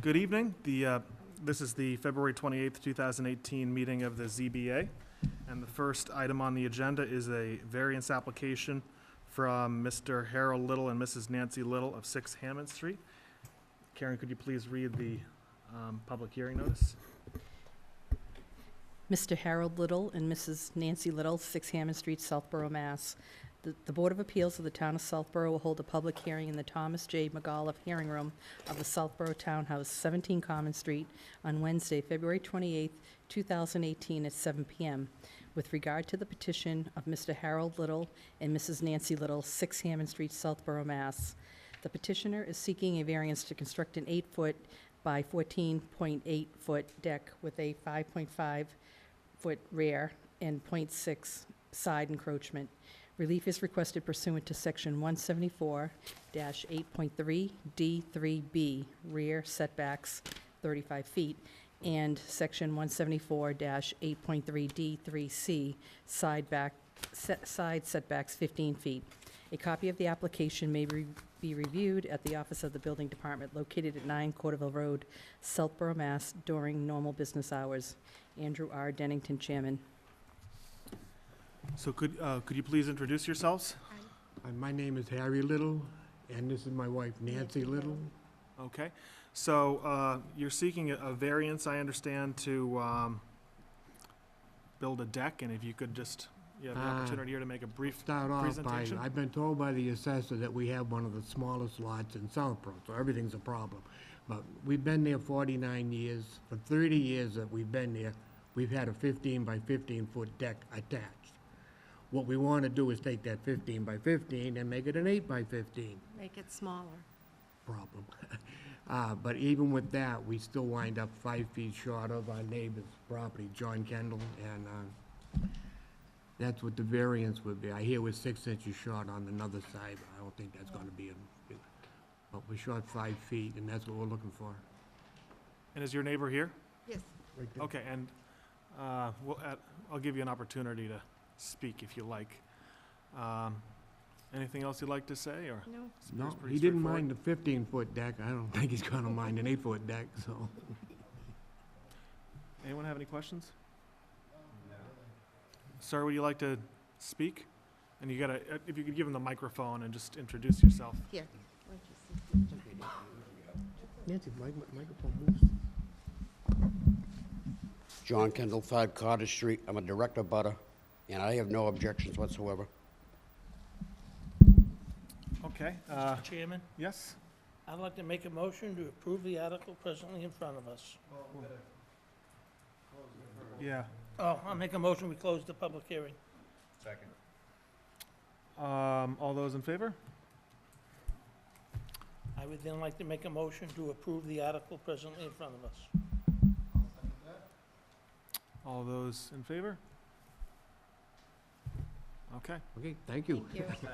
Good evening. This is the February 28th, 2018 meeting of the ZBA. And the first item on the agenda is a variance application from Mr. Harold Little and Mrs. Nancy Little of 6 Hammond Street. Karen, could you please read the public hearing notice? Mr. Harold Little and Mrs. Nancy Little, 6 Hammond Street, Southborough, Mass. The Board of Appeals of the Town of Southborough will hold a public hearing in the Thomas J. McAuliffe Hearing Room of the Southborough Townhouse, 17 Common Street, on Wednesday, February 28, 2018, at 7 p.m. with regard to the petition of Mr. Harold Little and Mrs. Nancy Little, 6 Hammond Street, Southborough, Mass. The petitioner is seeking a variance to construct an 8-foot by 14.8-foot deck with a 5.5-foot rear and 0.6 side encroachment. Relief is requested pursuant to Section 174-8.3 D3B, rear setbacks 35 feet, and Section 174-8.3 D3C, side setbacks 15 feet. A copy of the application may be reviewed at the Office of the Building Department located at 9 Corderville Road, Southborough, Mass. during normal business hours. Andrew R. Dennington, Chairman. So could you please introduce yourselves? My name is Harry Little, and this is my wife Nancy Little. Okay. So you're seeking a variance, I understand, to build a deck, and if you could just, you have the opportunity here to make a brief Start off by, presentation. I've been told by the assessor that we have one of the smallest lots in Southborough, so everything's a problem. But we've been there 49 years. For 30 years that we've been there, we've had a 15 by 15 foot deck attached. What we want to do is take that 15 by 15 and make it an 8 by 15. Make it smaller. Problem. But even with that, we still wind up 5 feet short of our neighbor's property, John Kendall, and that's what the variance would be. I hear we're 6 inches short on another side, but I don't think that's gonna be but we're short 5 feet, and that's what we're looking for. And is your neighbor here? Yes. Right there. Okay, and I'll give you an opportunity to speak if you like. Anything else you'd like to say, or? No. No, pretty he didn't straightforward. mind the 15-foot deck. I don't think he's gonna mind an 8-foot deck, so. Anyone have any questions? Sir, would you like to speak? And you gotta, if you could give him the microphone and just introduce yourself. Here. Nancy, microphone moves. John Kendall, 5 Cottage Street. I'm a direct abutter, and I have no objections whatsoever. Okay, Chairman, yes? I'd like to make a motion to approve the article presently in front of us. Yeah. Oh, I'll make a motion, we close the public hearing. All those in favor? I would then like to make a motion to approve the article presently in front of us. All those in favor? Okay. Okay, thank you. Thank you.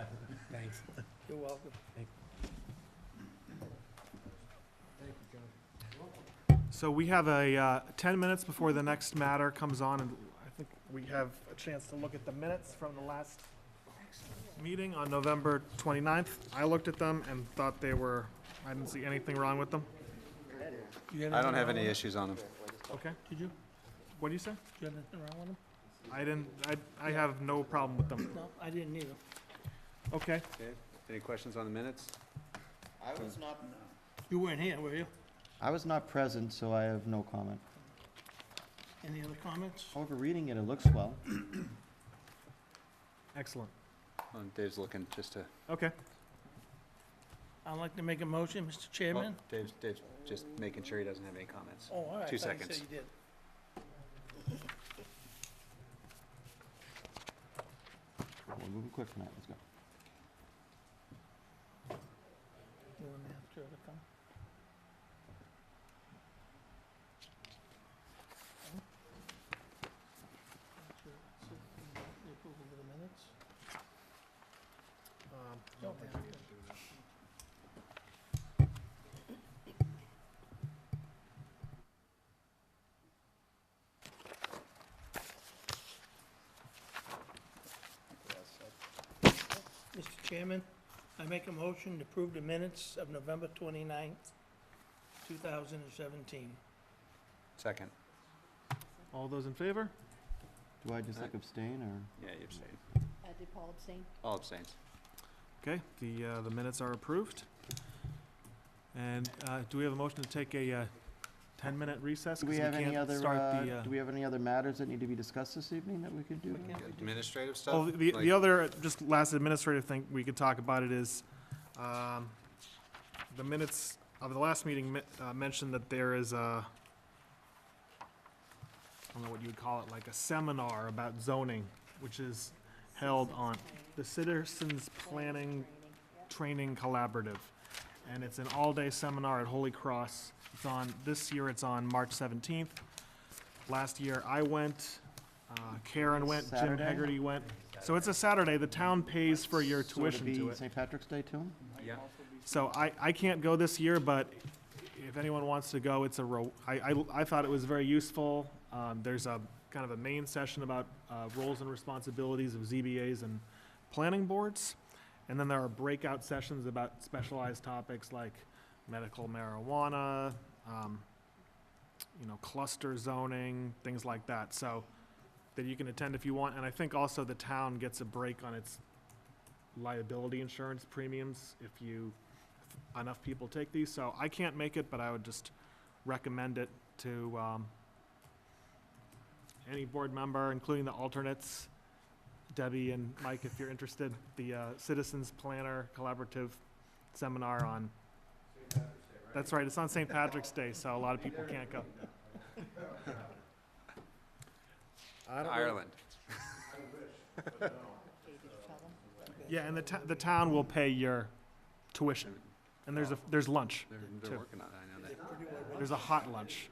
Thanks. You're welcome. So we have a 10 minutes before the next matter comes on, and I think we have a chance to look at the minutes from the last meeting on November 29th. I looked at them and thought I didn't see anything wrong with them. I don't have any issues on them. Okay. Did you? What do you say? Do you have anything wrong with them? I have no problem with them. No, I didn't either. Okay. Okay, any questions on the minutes? I was not, You weren't here, were you? I was not present, so I have no comment. Any other comments? However, reading it, it looks well. Excellent. Dave's looking just to, Okay. I'd like to make a motion, Mr. Chairman. Dave's just making sure he doesn't have any comments. Oh, all right. 2 I thought you seconds. said you did. We're moving quick tonight, let's go. You want me after her to come? The approval of the minutes? Don't have to. Mr. Chairman, I make a motion to approve the minutes of November 29th, 2017. Second. All those in favor? Do I just like abstain, or? Yeah, you abstain. Did Paul abstain? All abstains. Okay, the minutes are approved. And do we have a motion to take a 10-minute recess? Do we 'Cause have any can't other, start the, do we have any other matters that need to be discussed this evening that we could do? Administrative stuff? Oh, the Like- other, just last administrative thing we could talk about it is, the minutes of the last meeting mentioned that there is a, I don't know what you would call it, like a seminar about zoning, which is held on the Citizens Planning Training Collaborative. And it's an all-day seminar at Holy Cross. It's on, this year it's on March 17th. Last year I went, Karen went, Jim Saturday? Hegarty went. So it's a Saturday. The town pays for your So it'll tuition be to it. St. Patrick's Day too? Yeah. So I can't go this year, but if anyone wants to go, it's I thought it was very useful. There's a kind of a main session about roles and responsibilities of ZBAs and planning boards. And then there are breakout sessions about specialized topics like medical marijuana, cluster zoning, things like that. So that you can attend if you want. And I think also the town gets a break on its liability insurance premiums if enough people take these. So I can't make it, but I would just recommend it to any board member, including the alternates, Debbie and Mike, if you're interested. The Citizens Planner Collaborative Seminar on. That's right, it's on St. Patrick's Day, so a lot of people can't go. Ireland. Yeah, and the town will pay your tuition, and there's lunch. They're Two. working on it, I know that. There's a hot lunch.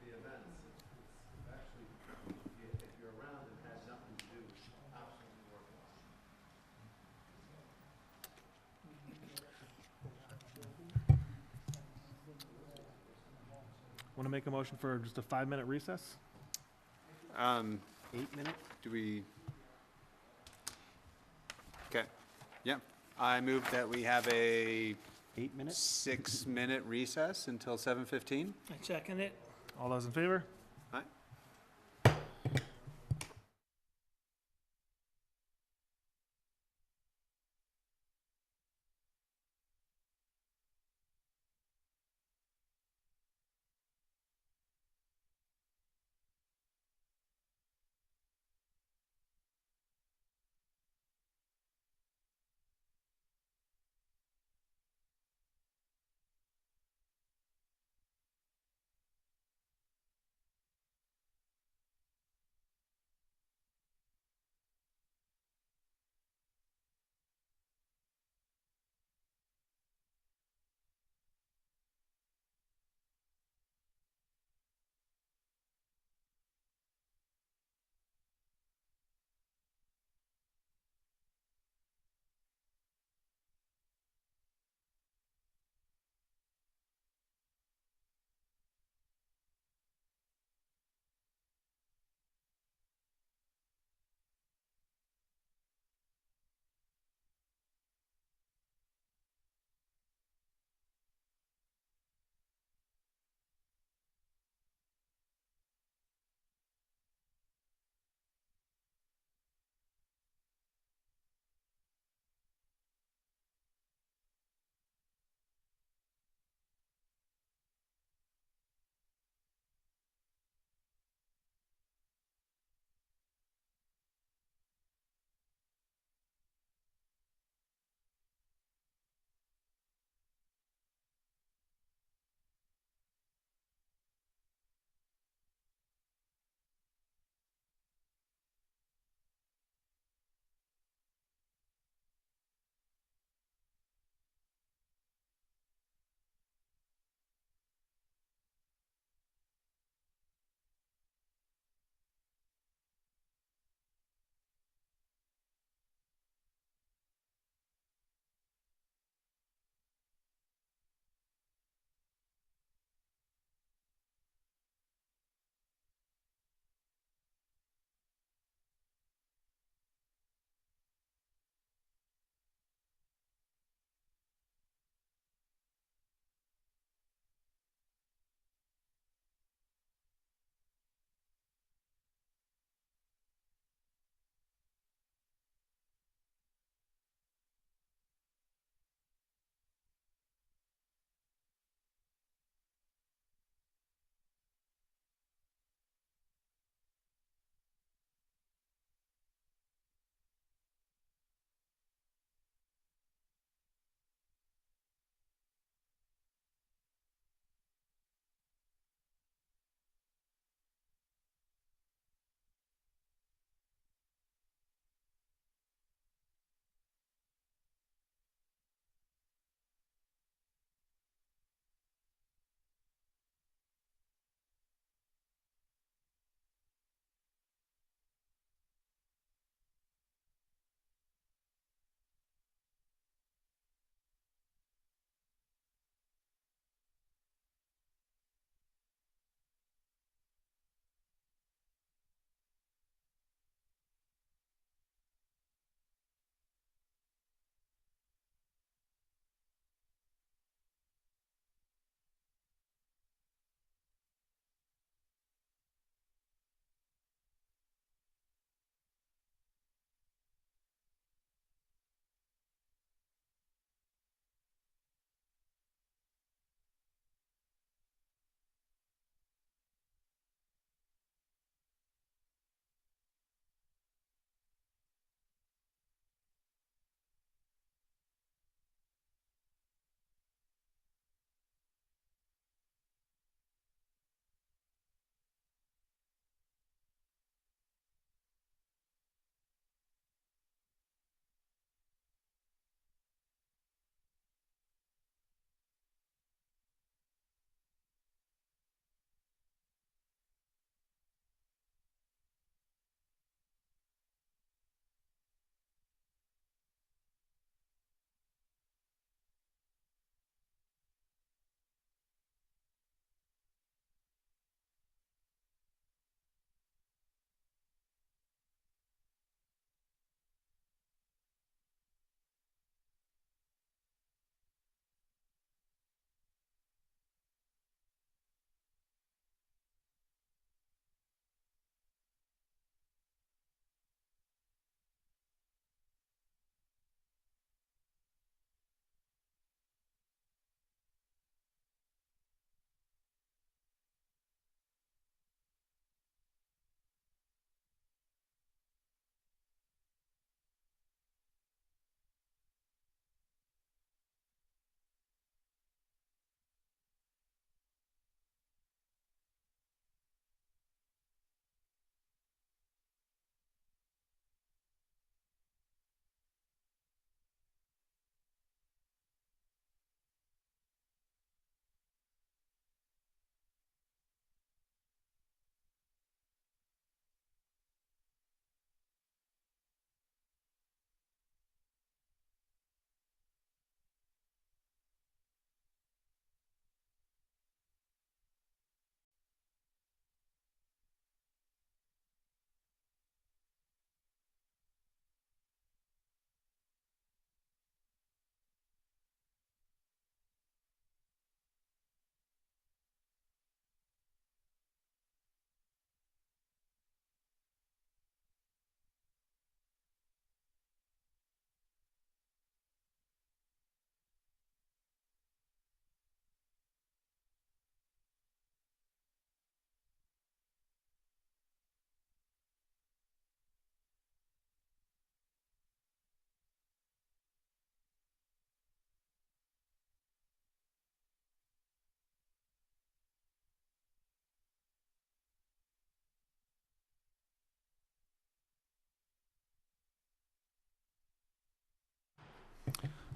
Want to make a motion for just a 5-minute recess? 8 minutes? Do we? Okay, yeah. I move that we have a 8 minutes? 6-minute recess until 7:15. I second it. All those in favor?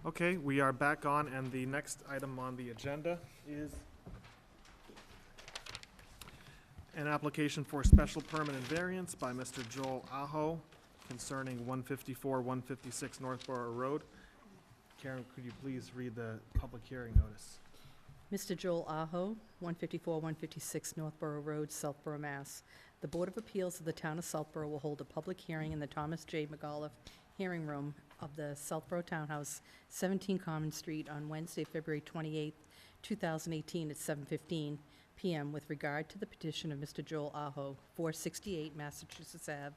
Okay, we are back on, and the next item on the agenda is an application for special permit and variance by Mr. Joel Aho concerning 154, 156 Northborough Road. Karen, could you please read the public hearing notice? Mr. Joel Aho, 154, 156 Northborough Road, Southborough, Mass. The Board of Appeals of the Town of Southborough will hold a public hearing in the Thomas J. McAuliffe Hearing Room of the Southborough Townhouse, 17 Common Street, on Wednesday, February 28, 2018, at 7:15 p.m. with regard to the petition of Mr. Joel Aho, 468 Massachusetts Ave,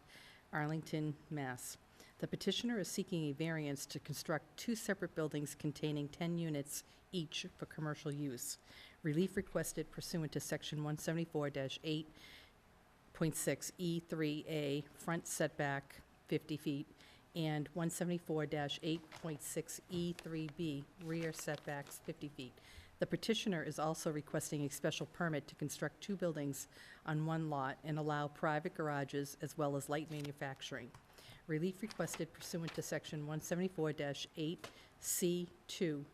Arlington, Mass. The petitioner is seeking a variance to construct two separate buildings containing 10 units each for commercial use. Relief requested pursuant to Section 174-8.6E3A, front setback 50 feet, and 174-8.6E3B, rear setbacks 50 feet. The petitioner is also requesting a special permit to construct two buildings on one lot and allow private garages as well as light manufacturing. Relief requested pursuant to Section 174-8C2,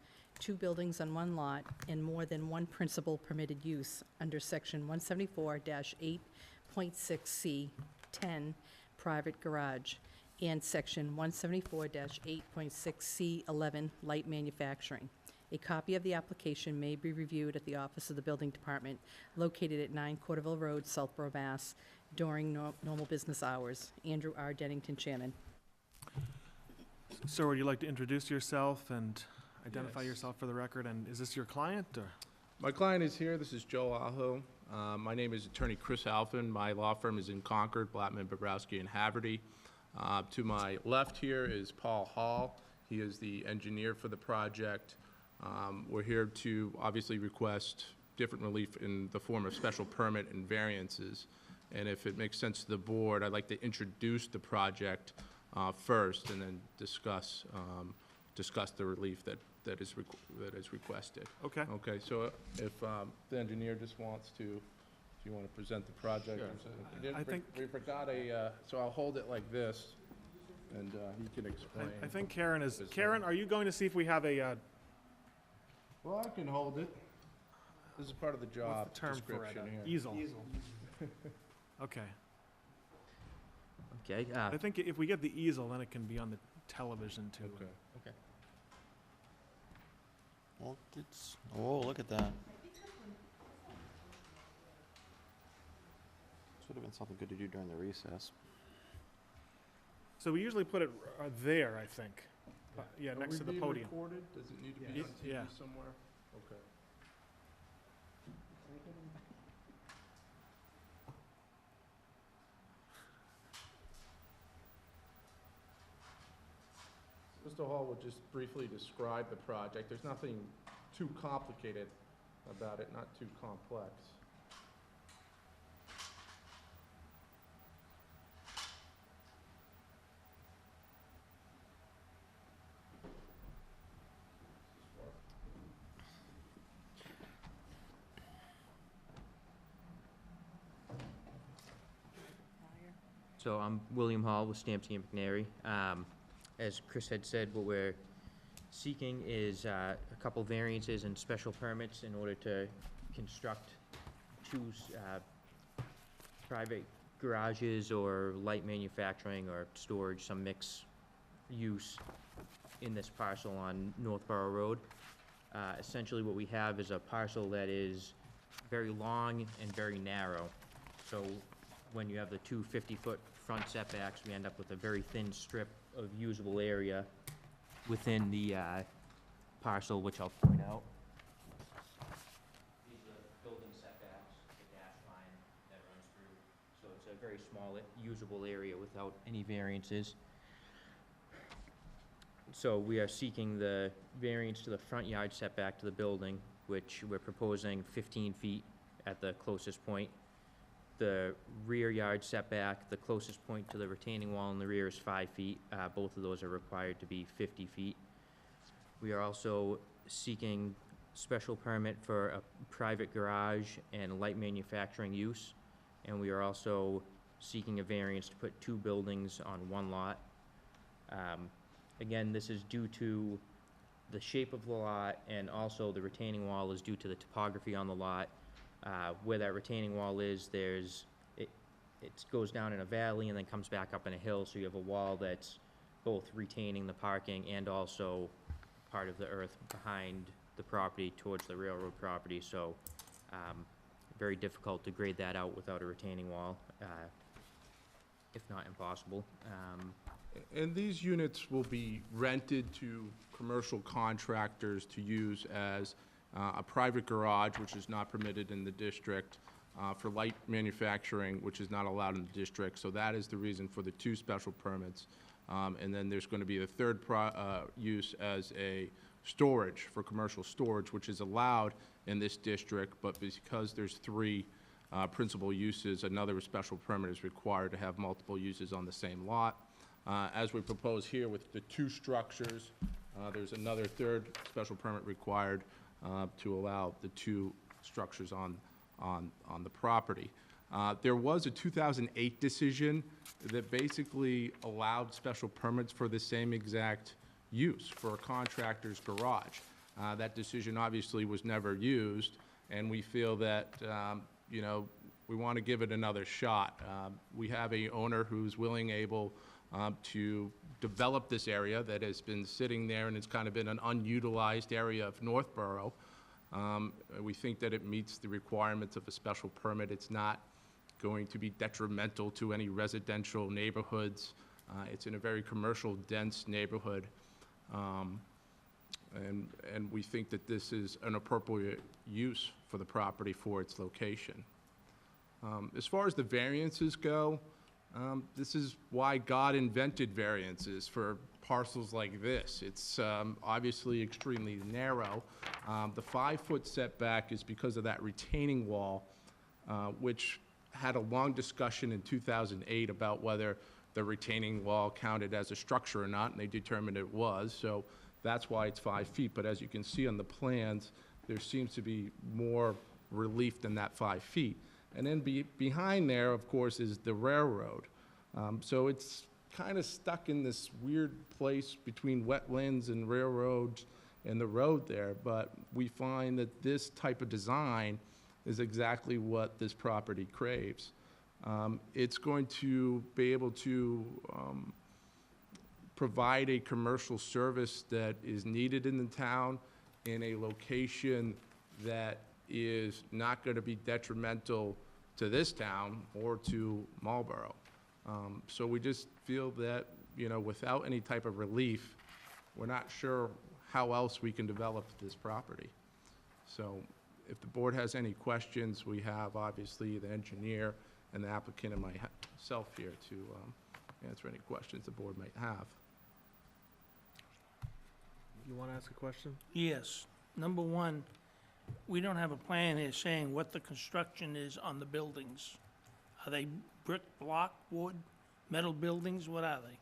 two buildings on one lot and more than one principal permitted use under Section 174-8.6C10, private garage, and Section 174-8.6C11, light manufacturing. A copy of the application may be reviewed at the Office of the Building Department, located at 9 Corderville Road, Southborough, Mass., during normal business hours. Andrew R. Dennington, Chairman. Sir, would you like to introduce yourself and identify Yes. yourself for the record? And is this your client, or? My client is here. This is Joe Aho. My name is Attorney Chris Alphin. My law firm is in Concord, Blattman, Bobrowski, and Haverty. To my left here is Paul Hall. He is the engineer for the project. We're here to obviously request different relief in the form of special permit and variances. And if it makes sense to the board, I'd like to introduce the project first and then discuss the relief that is requested. Okay. Okay, so if the engineer just wants to, if you want to present the project. Sure. or something. I think- We forgot so I'll hold it like this, and he can explain. I think Karen is, Is, Karen, are you going to see if we have a, Well, I can hold it. This is part of the job what's the term for it? description here. Easel. Okay. Okay, I think if we get the easel, then it can be on the television too. Okay. Well, oh, look at that. This would have been something good to do during the recess. So we usually put it there, I think. Yeah, Are next we to the being podium. recorded? Does it need to be Yeah. on Yeah. TV somewhere? Okay. Mr. Hall will just briefly describe the project. There's nothing too complicated about it, not too complex. so I'm William Hall with Stampsy and McNary. As Chris had said, what we're seeking is a couple variances and special permits in order to construct two private garages or light manufacturing or storage, some mixed use in this parcel on Northborough Road. Essentially, what we have is a parcel that is very long and very narrow. So when you have the two 50-foot front setbacks, we end up with a very thin strip of usable area within the parcel, which I'll point out. These are the building setbacks, the dash line that runs through. So it's a very small usable area without any variances. So we are seeking the variance to the front yard setback to the building, which we're proposing 15 feet at the closest point. The rear yard setback, the closest point to the retaining wall in the rear is 5 feet. Both of those are required to be 50 feet. We are also seeking special permit for a private garage and light manufacturing use. And we are also seeking a variance to put two buildings on one lot. Again, this is due to the shape of the lot and also the retaining wall is due to the topography on the lot. Where that retaining wall is, it goes down in a valley and then comes back up in a hill, so you have a wall that's both retaining the parking and also part of the earth behind the property towards the railroad property, so very difficult to grade that out without a retaining wall, if not impossible. And these units will be rented to commercial contractors to use as a private garage, which is not permitted in the district, for light manufacturing, which is not allowed in the district. So that is the reason for the 2 special permits. And then there's going to be the third use as a storage, for commercial storage, which is allowed in this district, but because there's 3 principal uses, another special permit is required to have multiple uses on the same lot. As we propose here with the 2 structures, there's another third special permit required to allow the 2 structures on the property. There was a 2008 decision that basically allowed special permits for the same exact use for a contractor's garage. That decision obviously was never used, and we feel that, you know, we want to give it another shot. We have a owner who's willing, able to develop this area that has been sitting there, and it's kind of been an unutilized area of Northborough. We think that it meets the requirements of a special permit. It's not going to be detrimental to any residential neighborhoods. It's in a very commercial, dense neighborhood. And we think that this is an appropriate use for the property for its location. As far as the variances go, this is why God invented variances for parcels like this. It's obviously extremely narrow. The 5-foot setback is because of that retaining wall, which had a long discussion in 2008 about whether the retaining wall counted as a structure or not, and they determined it was, so that's why it's 5 feet. But as you can see on the plans, there seems to be more relief than that 5 feet. And then behind there, of course, is the railroad. So it's kind of stuck in this weird place between wetlands and railroads and the road there, but we find that this type of design is exactly what this property craves. It's going to be able to provide a commercial service that is needed in the town in a location that is not going to be detrimental to this town or to Marlborough. So we just feel that, you know, without any type of relief, we're not sure how else we can develop this property. So if the board has any questions, we have obviously the engineer and the applicant and myself here to answer any questions the board might have. You want to ask a question? Yes. Number 1, we don't have a plan here saying what the construction is on the buildings. Are they brick, block, wood, metal buildings? What are they?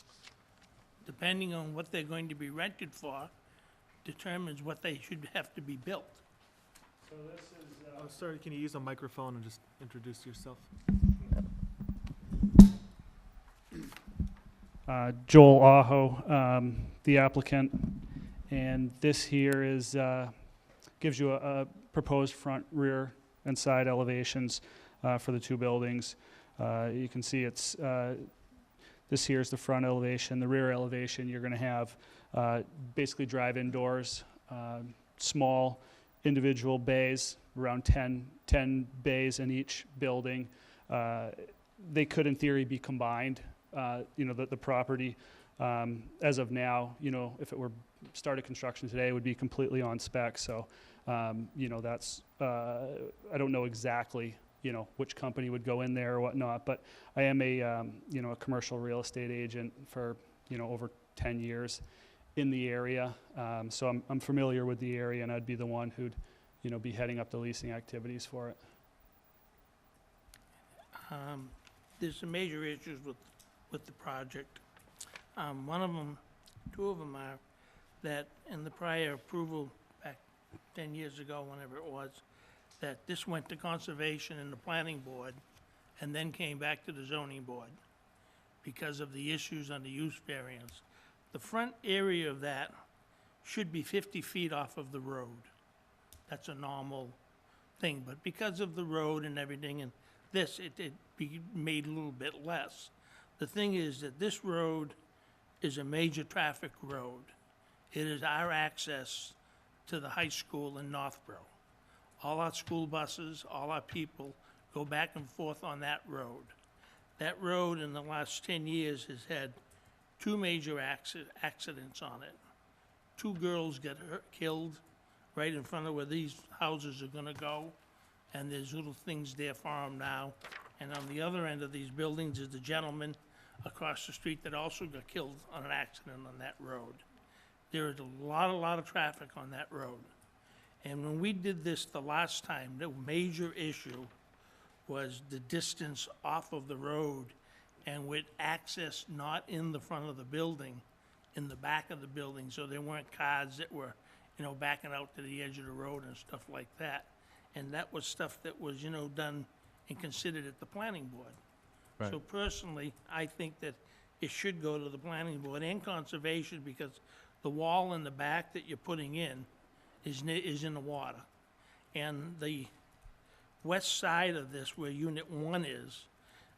Depending on what they're going to be rented for, determines what they should have to be built. So this is... Oh, sorry, can you use a microphone and just introduce yourself? Joel Aho, the applicant, and this here is gives you a proposed front, rear, and side elevations for the 2 buildings. You can see it's this here is the front elevation. The rear elevation, you're going to have basically drive-in doors, small individual bays, around 10 bays in each building. They could, in theory, be combined. You know, the property, as of now, you know, if it were started construction today, it would be completely on spec. So, you know, that's, I don't know exactly, you know, which company would go in there or whatnot, but I am a, you know, a commercial real estate agent for, you know, over 10 years in the area. So I'm familiar with the area, and I'd be the one who'd, you know, be heading up the leasing activities for it. There's some major issues with the project. One of them, 2 of them are that in the prior approval back 10 years ago, whenever it was, that this went to conservation and the planning board and then came back to the zoning board because of the issues on the use variance. The front area of that should be 50 feet off of the road. That's a normal thing, but because of the road and everything, and this, it be made a little bit less. The thing is that this road is a major traffic road. It is our access to the high school in Northborough. All our school buses, all our people go back and forth on that road. That road in the last 10 years has had 2 major accidents on it. 2 girls get killed right in front of where these houses are gonna go, and there's little things there for them now. And on the other end of these buildings is the gentleman across the street that also got killed on an accident on that road. There is a lot of traffic on that road. And when we did this the last time, the major issue was the distance off of the road and with access not in the front of the building, in the back of the building, so there weren't cars that were, backing out to the edge of the road and stuff like that. And that was stuff that was, done and considered at the planning board. Right. So personally, I think that it should go to the planning board and conservation, because the wall in the back that you're putting in is in the water. And the west side of this, where Unit 1 is,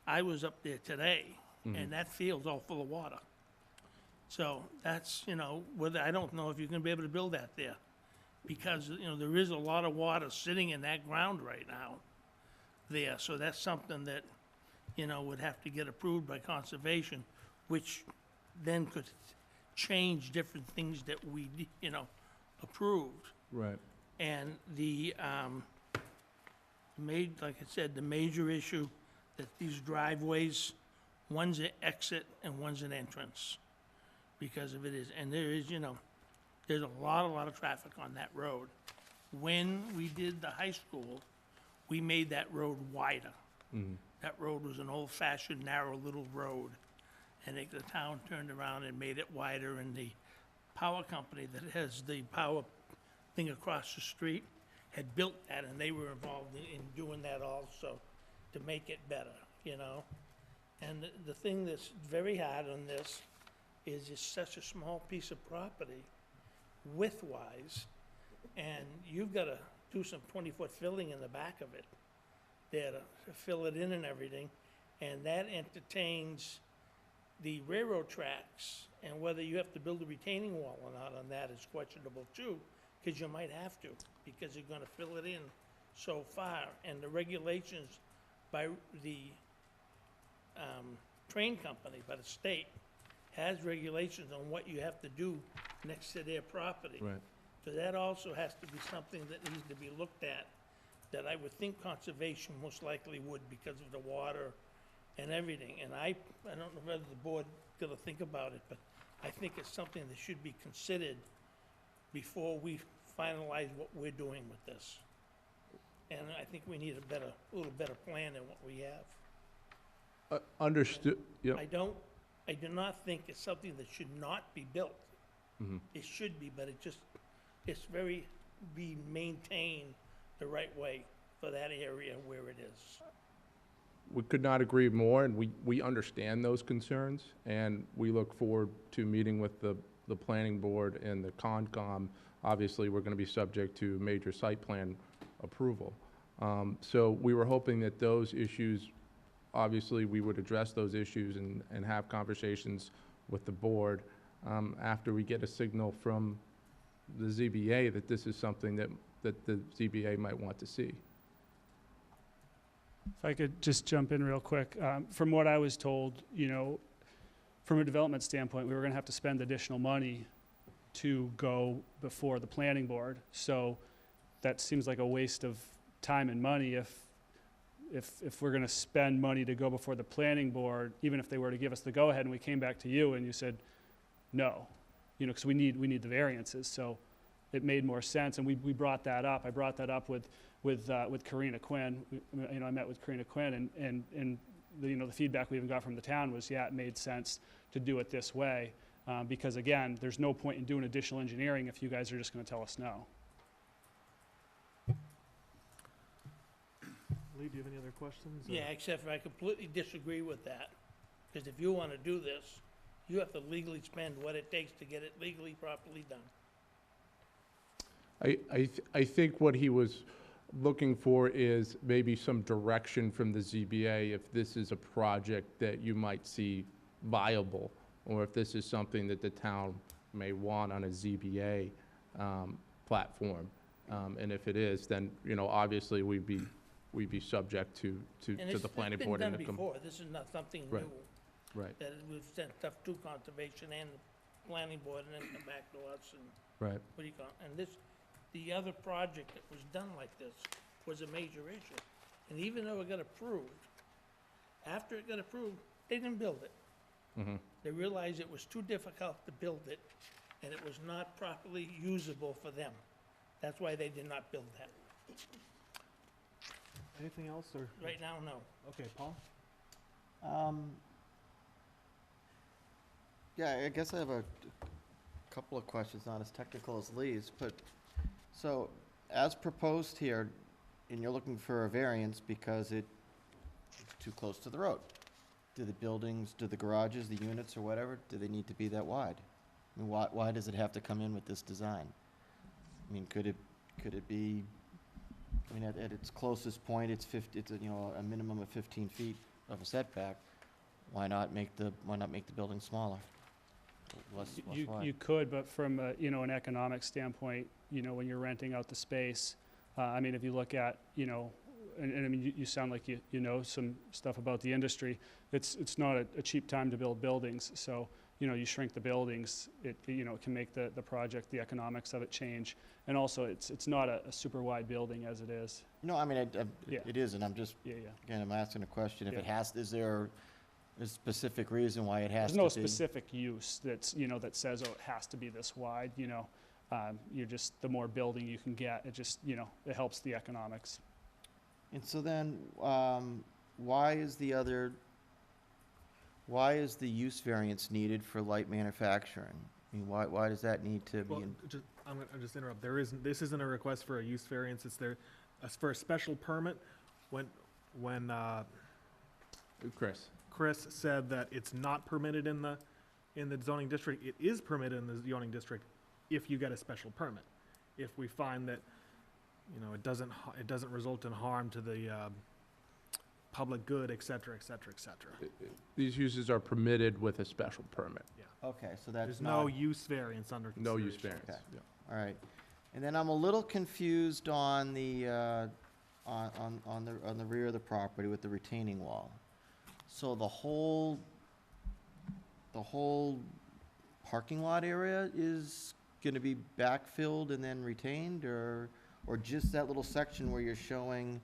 I was up there today, and that field's all full of water. So that's, whether, I don't know if you're gonna be able to build that there, because, there is a lot of water sitting in that ground right now there. So that's something that, would have to get approved by conservation, which then could change different things that we, approved. Right. And the, like I said, the major issue that these driveways, one's an exit and one's an entrance because of it is, and there is, there's a lot of traffic on that road. When we did the high school, we made that road wider. That road was an old-fashioned, narrow little road, and the town turned around and made it wider, and the power company that has the power thing across the street had built that, and they were involved in doing that also to make it better, And the thing that's very hard on this is it's such a small piece of property width-wise, and you've got to do some 20-foot filling in the back of it there to fill it in and everything, and that entertains the railroad tracks, and whether you have to build a retaining wall or not on that is questionable too, because you might have to, because you're gonna fill it in so far, and the regulations by the train company, by the state, has regulations on what you have to do next to their property. Right. So that also has to be something that needs to be looked at, that I would think conservation most likely would, because of the water and everything. And I don't know whether the board gonna think about it, but I think it's something that should be considered before we finalize what we're doing with this. And I think we need a little better plan than what we have. Understood, yep. I do not think it's something that should not be built. It should be, but it's be maintained the right way for that area where it is. We could not agree more, and we understand those concerns, and we look forward to meeting with the planning board and the Concom. Obviously, we're gonna be subject to major site plan approval. So we were hoping that those issues, obviously, we would address those issues and have conversations with the board after we get a signal from the ZBA that this is something that the ZBA might want to see. If I could just jump in real quick. From what I was told, from a development standpoint, we were gonna have to spend additional money to go before the planning board. So that seems like a waste of time and money if we're gonna spend money to go before the planning board, even if they were to give us the go-ahead and we came back to you and you said, no, because we need the variances. So it made more sense, and we brought that up. I brought that up with Karina Quinn. I met with Karina Quinn, and the feedback we even got from the town was, yeah, it made sense to do it this way, because again, there's no point in doing additional engineering if you guys are just going to tell us no. Lee, do you have any other questions? Yeah, except for I completely disagree with that, because if you want to do this, you have to legally spend what it takes to get it legally properly done. I think what he was looking for is maybe some direction from the ZBA if this is a project that you might see viable, or if this is something that the town may want on a ZBA platform. And if it is, then, you know, obviously we'd be subject to the planning board. And and it's the been done before, this is not something Right. new. Right, That we've sent stuff to conservation and the planning board and then come back to us and right. what do you call it? And this, the other project that was done like this was a major issue. And even though it got approved, after it got approved, they didn't build it. Mhm. They realized it was too difficult to build it, and it was not properly usable for them. That's why they did not build that. Anything else, or? Right now, no. Okay, Paul? Yeah, I guess I have a couple of questions, not as technical as Lee's, but, so, as proposed here, and you're looking for a variance because it's too close to the road. Do the buildings, do the garages, the units, or whatever, do they need to be that wide? I mean, why does it have to come in with this design? I mean, could it be, I mean, at its closest point, it's you know, a minimum of 15 feet of a setback. Why not make the building smaller? Less You wide? could, but from a, you know, an economic standpoint, you know, when you're renting out the space, I mean, if you look at, you know, and I mean, you sound like you know some stuff about the industry. It's not a cheap time to build buildings, so, you know, you shrink the buildings, it, you know, it can make the project, the economics of it change. And also, it's not a super wide building as it is. No, I mean, Yeah. it isn't, I'm just, Yeah. again, I'm asking a question, if it Yeah. has, is there a specific reason why it has There's to no be? specific use that's, you know, that says, oh, it has to be this wide, you know. You're just, the more building you can get, it just, you know, it helps the economics. And so then, why is the use variance needed for light manufacturing? I mean, why does that need to be Well, in? I'm gonna just interrupt. This isn't a request for a use variance, it's for a special permit. When Chris said that it's not permitted in the zoning district, it is permitted in the zoning district if you get a special permit. If we find that, you know, it doesn't result in harm to the public good, et cetera, et cetera, et cetera. These uses are permitted with a special permit. Okay, so that's There's not. no use variance under No consideration. use variance. Okay. Yeah. All right. And then I'm a little confused on the, on the rear of the property with the retaining wall. So the whole parking lot area is gonna be backfilled and then retained, or just that little section where you're showing,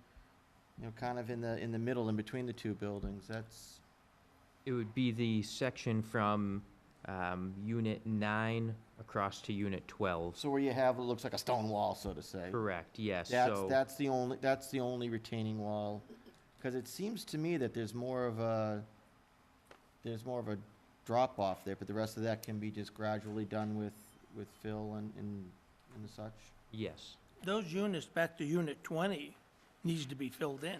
you know, kind of in the middle, in between the two buildings? That's, It would be the section from Unit 9 across to Unit 12. so where you have, it looks like a stone wall, so to say. Correct, yes. That's the only retaining wall, because it seems to me that there's more of a drop off there, but the rest of that can be just gradually done with fill and such. Yes. Those units back to Unit 20 needs to be filled in.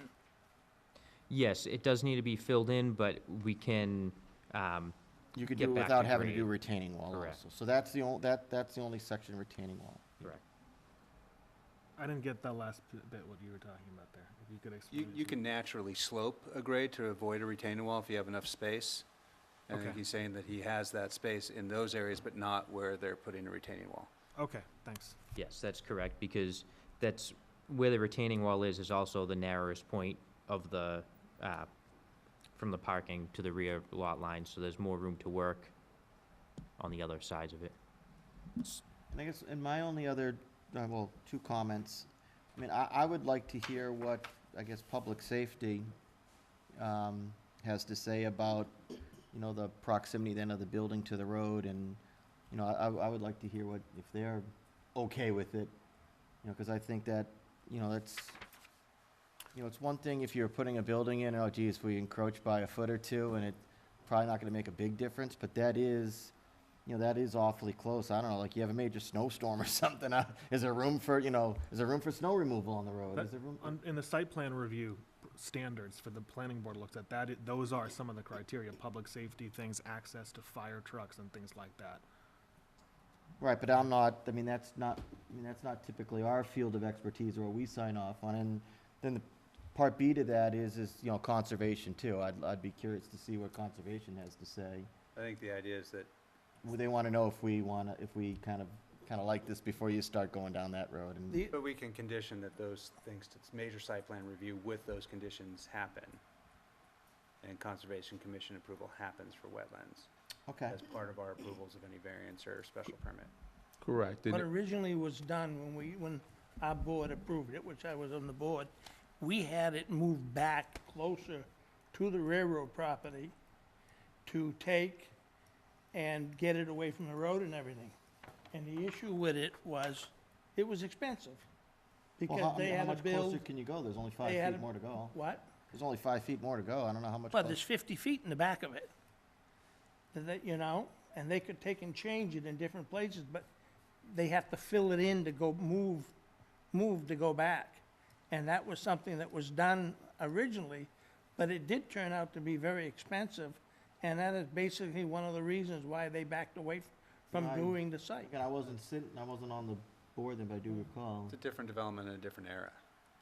Yes, it does need to be filled in, but we can, You could Get do it back without to having to do grade. retaining wall Correct. also. So that's the only section retaining wall. correct. I didn't get that last bit, what you were talking about there. If you could explain it You to can me. naturally slope a grade to avoid a retaining wall if you have enough space. And I think Okay. he's saying that he has that space in those areas, but not where they're putting a retaining wall. Okay, thanks. Yes, that's correct, because that's where the retaining wall is also the narrowest point of the, from the parking to the rear lot line, so there's more room to work on the other sides of it. And I guess, and my only other, well, two comments. I mean, I would like to hear what, I guess, public safety has to say about, you know, the proximity then of the building to the road, and, you know, I would like to hear what, if they're okay with it, you know, because I think that, you know, that's, you know, it's one thing if you're putting a building in, oh geez, we encroach by a foot or two, and it's probably not gonna make a big difference, but that is, you know, that is awfully close. I don't know, like you have a major snowstorm or something, is there room for, you know, is there room for snow removal on the road? That- Is there room? In the site plan review standards for the planning board looks at that, those are some of the criteria, public safety things, access to fire trucks and things like that. Right, but I'm not, I mean, that's not typically our field of expertise or what we sign off on. And then the part B to that is, you know, conservation too. I'd be curious to see what conservation has to say. I think the idea is that Would they want to know if we kind of like this before you start going down that road? And but we can condition that those things, major site plan review with those conditions happen. And Conservation Commission approval happens for wetlands okay, as part of our approvals of any variance or special permit. Correct. What originally was done when our board approved it, which I was on the board, we had it moved back closer to the railroad property to take and get it away from the road and everything. And the issue with it was expensive. well, Because they how had to much closer build, can you go? There's only 5 they had feet to- more to go. what? There's only 5 feet more to go. I don't know how much. But closer. there's 50 feet in the back of it. You know, and they could take and change it in different places, but they have to fill it in to go move to go back. And that was something that was done originally, but it did turn out to be very expensive. And that is basically one of the reasons why they backed away from Right. doing the site. Again, I wasn't on the board then, but I do recall. It's a different development in a different era.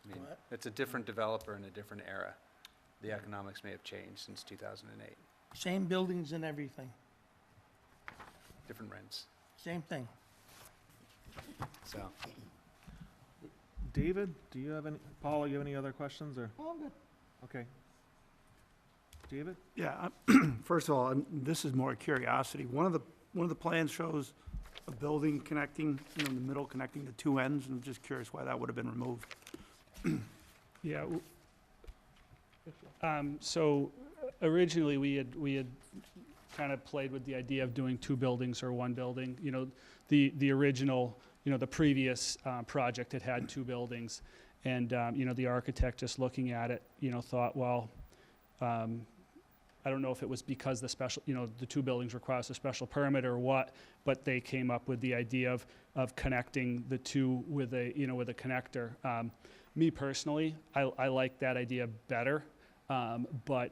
I mean, What? it's a different developer in a different era. The economics may have changed since 2008, Same buildings and everything, different rents, same thing. so. David, do you have any, Paul, you have any other questions, or? Oh, I'm good. Okay. David? Yeah, first of all, this is more curiosity. One of the plans shows a building connecting, you know, in the middle, connecting the two ends, and I'm just curious why that would have been removed. Yeah. So originally, we had kind of played with the idea of doing two buildings or one building. You know, the original, you know, the previous project had two buildings. And, you know, the architect just looking at it, you know, thought, well, I don't know if it was because the special, you know, the two buildings requires a special permit or what, but they came up with the idea of connecting the two with a, you know, with a connector. Me personally, I like that idea better. But,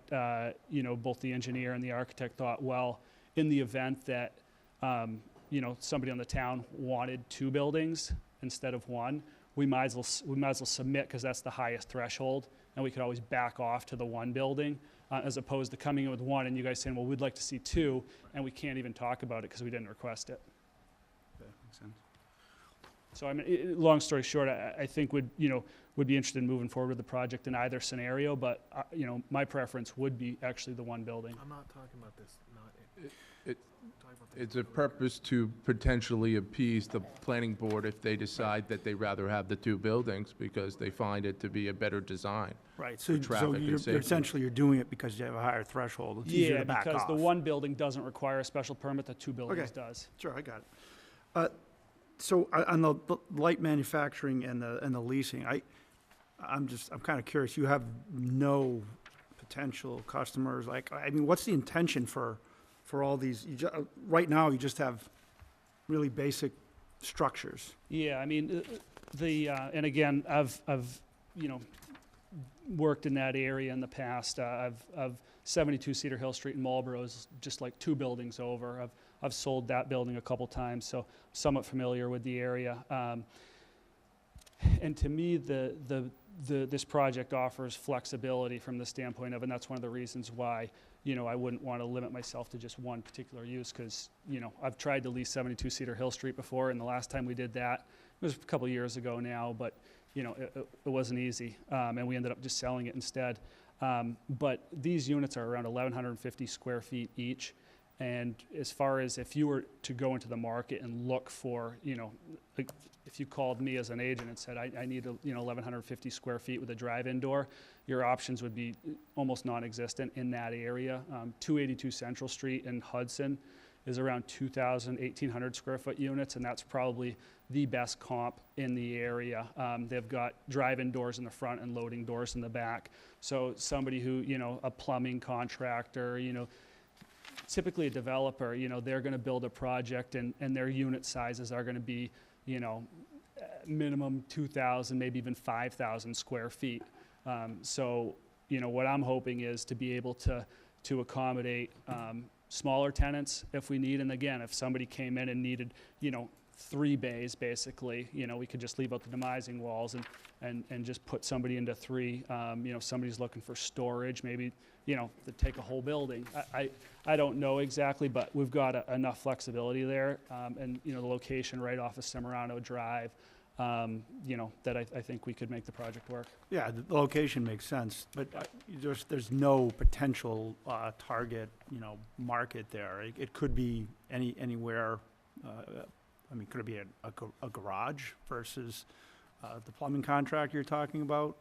you know, both the engineer and the architect thought, well, in the event that, you know, somebody on the town wanted two buildings instead of one, we might as well submit, because that's the highest threshold, and we could always back off to the one building, as opposed to coming in with one and you guys saying, well, we'd like to see two, and we can't even talk about it because we didn't request it. That makes sense. So I mean, long story short, I think would be interested in moving forward with the project in either scenario, but you know, my preference would be actually the one building. I'm not talking about this, It's a purpose to potentially appease the planning board if they decide that they'd rather have the two buildings because they find it to be a better design. Right, so traffic and you're safety. essentially you're doing it because you have a higher threshold. It's easier Yeah, to back because off. the one building doesn't require a special permit, the two buildings does. Sure, I got it. So on the light manufacturing and the leasing, I'm kind of curious. You have no potential customers. Like, I mean, what's the intention for all these? Right now, you just have really basic structures. Yeah, I mean, and again, I've you know, worked in that area in the past. I've 72 Cedar Hill Street in Marlboro is just like two buildings over. I've sold that building a couple times, so somewhat familiar with the area. And to me, this project offers flexibility from the standpoint of, and that's one of the reasons why, you know, I wouldn't want to limit myself to just one particular use, because, you know, I've tried to lease 72 Cedar Hill Street before, and the last time we did that, it was a couple years ago now, but, you know, it wasn't easy, and we ended up just selling it instead. But these units are around 1,150 square feet each. And as far as if you were to go into the market and look for, you know, like if you called me as an agent and said, I need, 1,150 square feet with a drive-in door, your options would be almost non-existent in that area. 282 Central Street in Hudson is around 1,800 square foot units, and that's probably the best comp in the area. They've got drive-in doors in the front and loading doors in the back. So somebody who, you know, a plumbing contractor, you know, typically a developer, you know, they're going to build a project and their unit sizes are going to be, you know, minimum 2,000, maybe even 5,000 square feet. So, you know, what I'm hoping is to be able to accommodate smaller tenants if we need. And again, if somebody came in and needed, 3 bays, basically, we could just leave out the demising walls and just put somebody into 3. Somebody's looking for storage, maybe, to take a whole building. I don't know exactly, but we've got enough flexibility there. And, the location right off of Semirano Drive, that I think we could make the project work. Yeah, the location makes sense, but there's no potential target, market there. It could be anywhere. Could it be a garage versus the plumbing contractor you're talking about?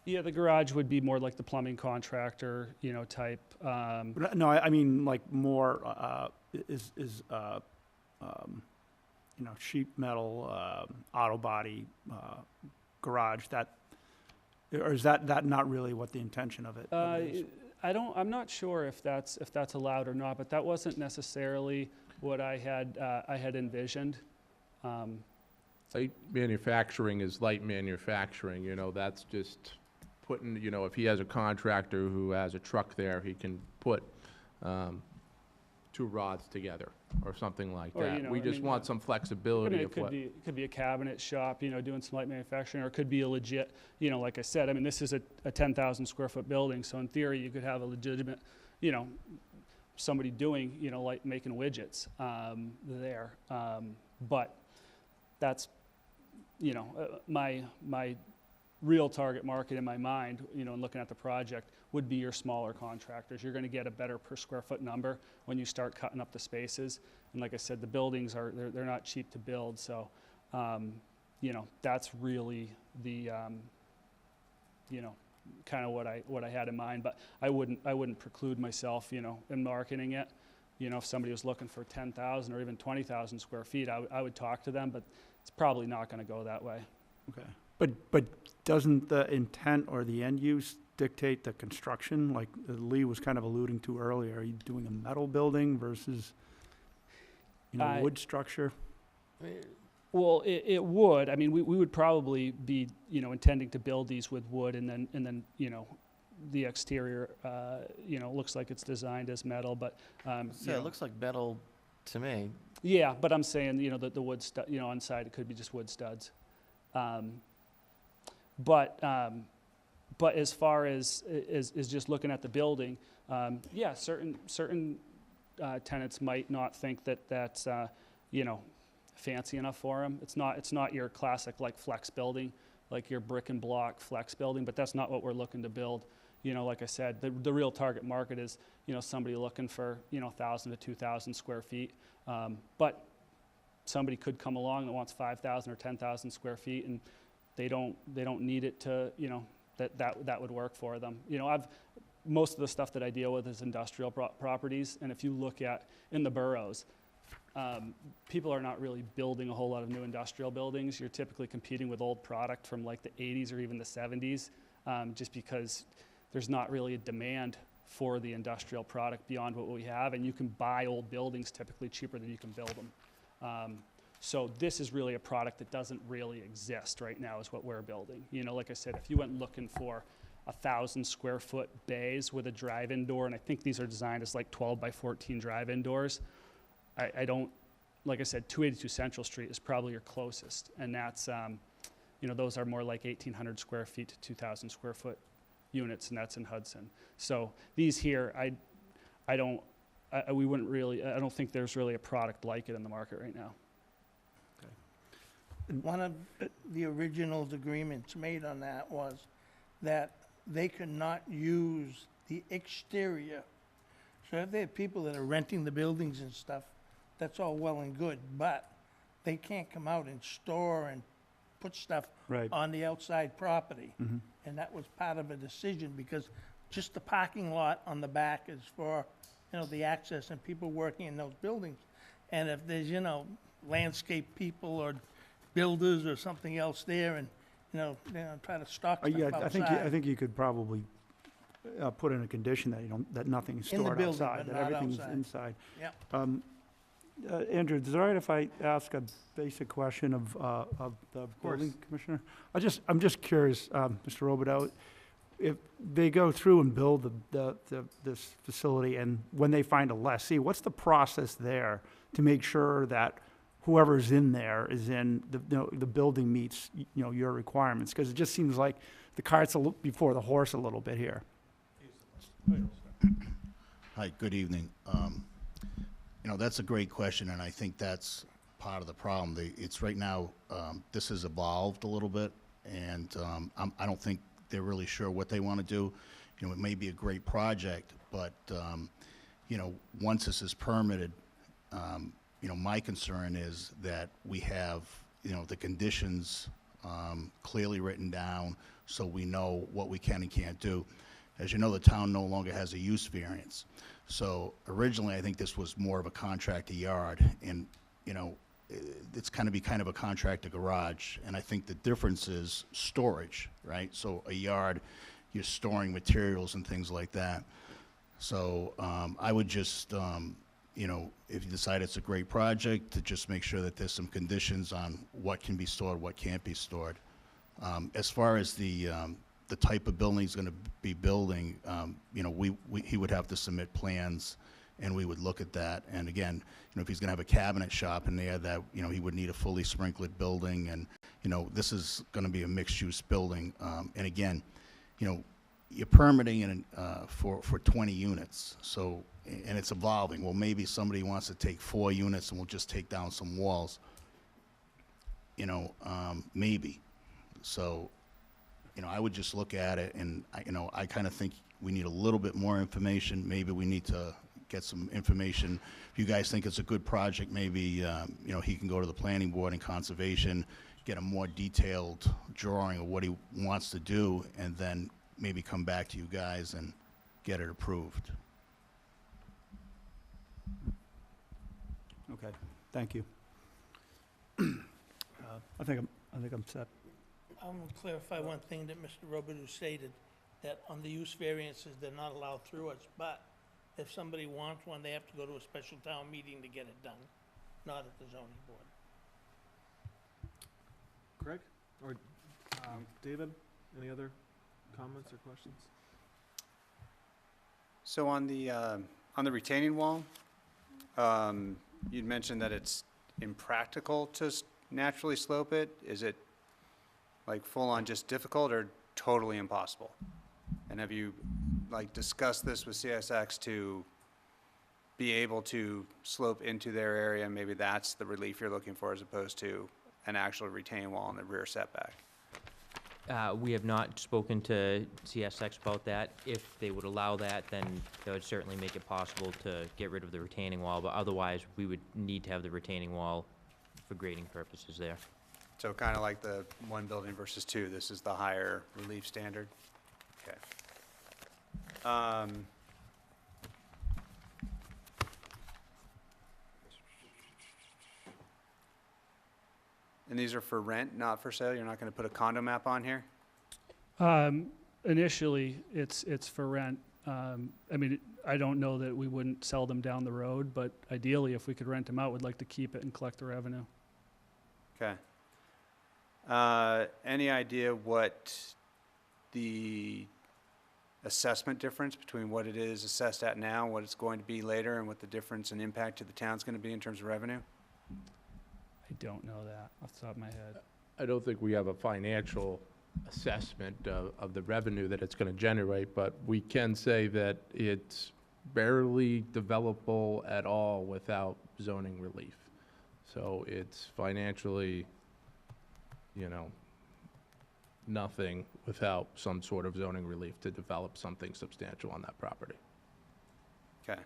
Yeah, the garage would be more like the plumbing contractor, type. No, I mean like more sheet metal, auto body, garage. Or is that not really what the intention of it is? I'm not sure if that's allowed or not, but that wasn't necessarily what I had envisioned. Light manufacturing is light manufacturing, that's just putting, if he has a contractor who has a truck there, he can put 2 rods together or something like Or, that. We just want some flexibility of what. It could be a cabinet shop, doing some light manufacturing, or it could be a legit, like I said, this is a 10,000 square foot building, so in theory, you could have a legitimate, somebody doing, like making widgets there. But that's, my real target market in my mind, and looking at the project, would be your smaller contractors. You're going to get a better per square foot number when you start cutting up the spaces. And like I said, the buildings they're not cheap to build. So, that's really the, kind of what I had in mind. But I wouldn't preclude myself, in marketing it. If somebody was looking for 10,000 or even 20,000 square feet, I would talk to them, but it's probably not going to go that way. Okay. But doesn't the intent or the end use dictate the construction? Like Lee was kind of alluding to earlier, are you doing a metal building versus, wood structure? Well, it would. We would probably be, intending to build these with wood, and then the exterior, looks like it's designed as metal, but It looks like metal to me. Yeah, but I'm saying, the wood stud, inside it could be just wood studs. But as far as just looking at the building, certain tenants might not think that's fancy enough for them. It's not your classic like flex building, like your brick and block flex building, but that's not what we're looking to build. Like I said, the real target market is somebody looking for 1,000 to 2,000 square feet. But somebody could come along that wants 5,000 or 10,000 square feet, and they don't need it to that would work for them. Most of the stuff that I deal with is industrial properties, and if you look at in the boroughs, people are not really building a whole lot of new industrial buildings. You're typically competing with old product from like the 80s or even the 70s, just because there's not really a demand for the industrial product beyond what we have, and you can buy old buildings typically cheaper than you can build them. So this is really a product that doesn't really exist right now is what we're building. Like I said, if you went looking for 1,000 square foot bays with a drive-in door, and I think these are designed as like 12 by 14 drive-in doors, I don't, like I said, 282 Central Street is probably your closest, and that's, those are more like 1,800 square feet to 2,000 square foot units, and that's in Hudson. So these here, I don't think there's really a product like it in the market right now. One of the original agreements made on that was that they could not use the exterior. So if they have people that are renting the buildings and stuff, that's all well and good, but they can't come out and store and put stuff Right. on the outside property. Mhm. And that was part of a decision, because just the parking lot on the back is for, the access and people working in those buildings. And if there's, landscape people or builders or something else there, and, try to stock stuff Yeah, outside. I think you could probably put in a condition that that nothing's In the stored building, outside, but that not everything's outside. inside. Yep. Andrew, is it all right if I ask a basic question of the building commissioner? I'm just curious, Mr. Robidoux, if they go through and build this facility, and when they find a lessee, what's the process there to make sure that whoever's in there is in, the building meets, your requirements? Because it just seems like the cart's before the horse a little bit here. Hi, good evening. That's a great question, and I think that's part of the problem. It's right now, this has evolved a little bit, and I don't think they're really sure what they want to do. It may be a great project, but, once this is permitted, my concern is that we have, the conditions clearly written down so we know what we can and can't do. As you know, the town no longer has a use variance. So originally, I think this was more of a contractor yard, and, it's kind of a contractor garage. And I think the difference is storage, right? So a yard, you're storing materials and things like that. So I would just, if you decide it's a great project, to just make sure that there's some conditions on what can be stored, what can't be stored. As far as the type of building he's going to be building, he would have to submit plans, and we would look at that. And again, if he's going to have a cabinet shop in there, that he would need a fully sprinkled building, and this is going to be a mixed-use building. And again, you're permitting for 20 units, so, and it's evolving. Well, maybe somebody wants to take 4 units and we'll just take down some walls. Maybe. So, I would just look at it, and I kind of think we need a little bit more information. Maybe we need to get some information. If you guys think it's a good project, maybe, he can go to the planning board and conservation, get a more detailed drawing of what he wants to do, and then maybe come back to you guys and get it approved. Okay, thank you. I think I'm set. I want to clarify one thing that Mr. Robidoux stated, that on the use variances, they're not allowed through us, but if somebody wants one, they have to go to a special town meeting to get it done, not at the zoning board. Craig? Or David? Any other comments or questions? So on the retaining wall, you'd mentioned that it's impractical to naturally slope it. Is it like full-on just difficult or totally impossible? And have you discussed this with CSX to be able to slope into their area? Maybe that's the relief you're looking for, as opposed to an actual retaining wall in the rear setback. We have not spoken to CSX about that. If they would allow that, then that would certainly make it possible to get rid of the retaining wall, but otherwise, we would need to have the retaining wall for grading purposes there. So kind of like the one building versus two, this is the higher relief standard? Okay. And these are for rent, not for sale? You're not going to put a condo map on here? Initially, it's for rent. I don't know that we wouldn't sell them down the road, but ideally, if we could rent them out, we'd like to keep it and collect the revenue. Okay. Any idea what the assessment difference between what it is assessed at now, what it's going to be later, and what the difference and impact to the town's going to be in terms of revenue? I don't know that off the top of my head. I don't think we have a financial assessment of the revenue that it's going to generate, but we can say that it's barely developable at all without zoning relief. So it's financially, nothing without some sort of zoning relief to develop something substantial on that property. Okay.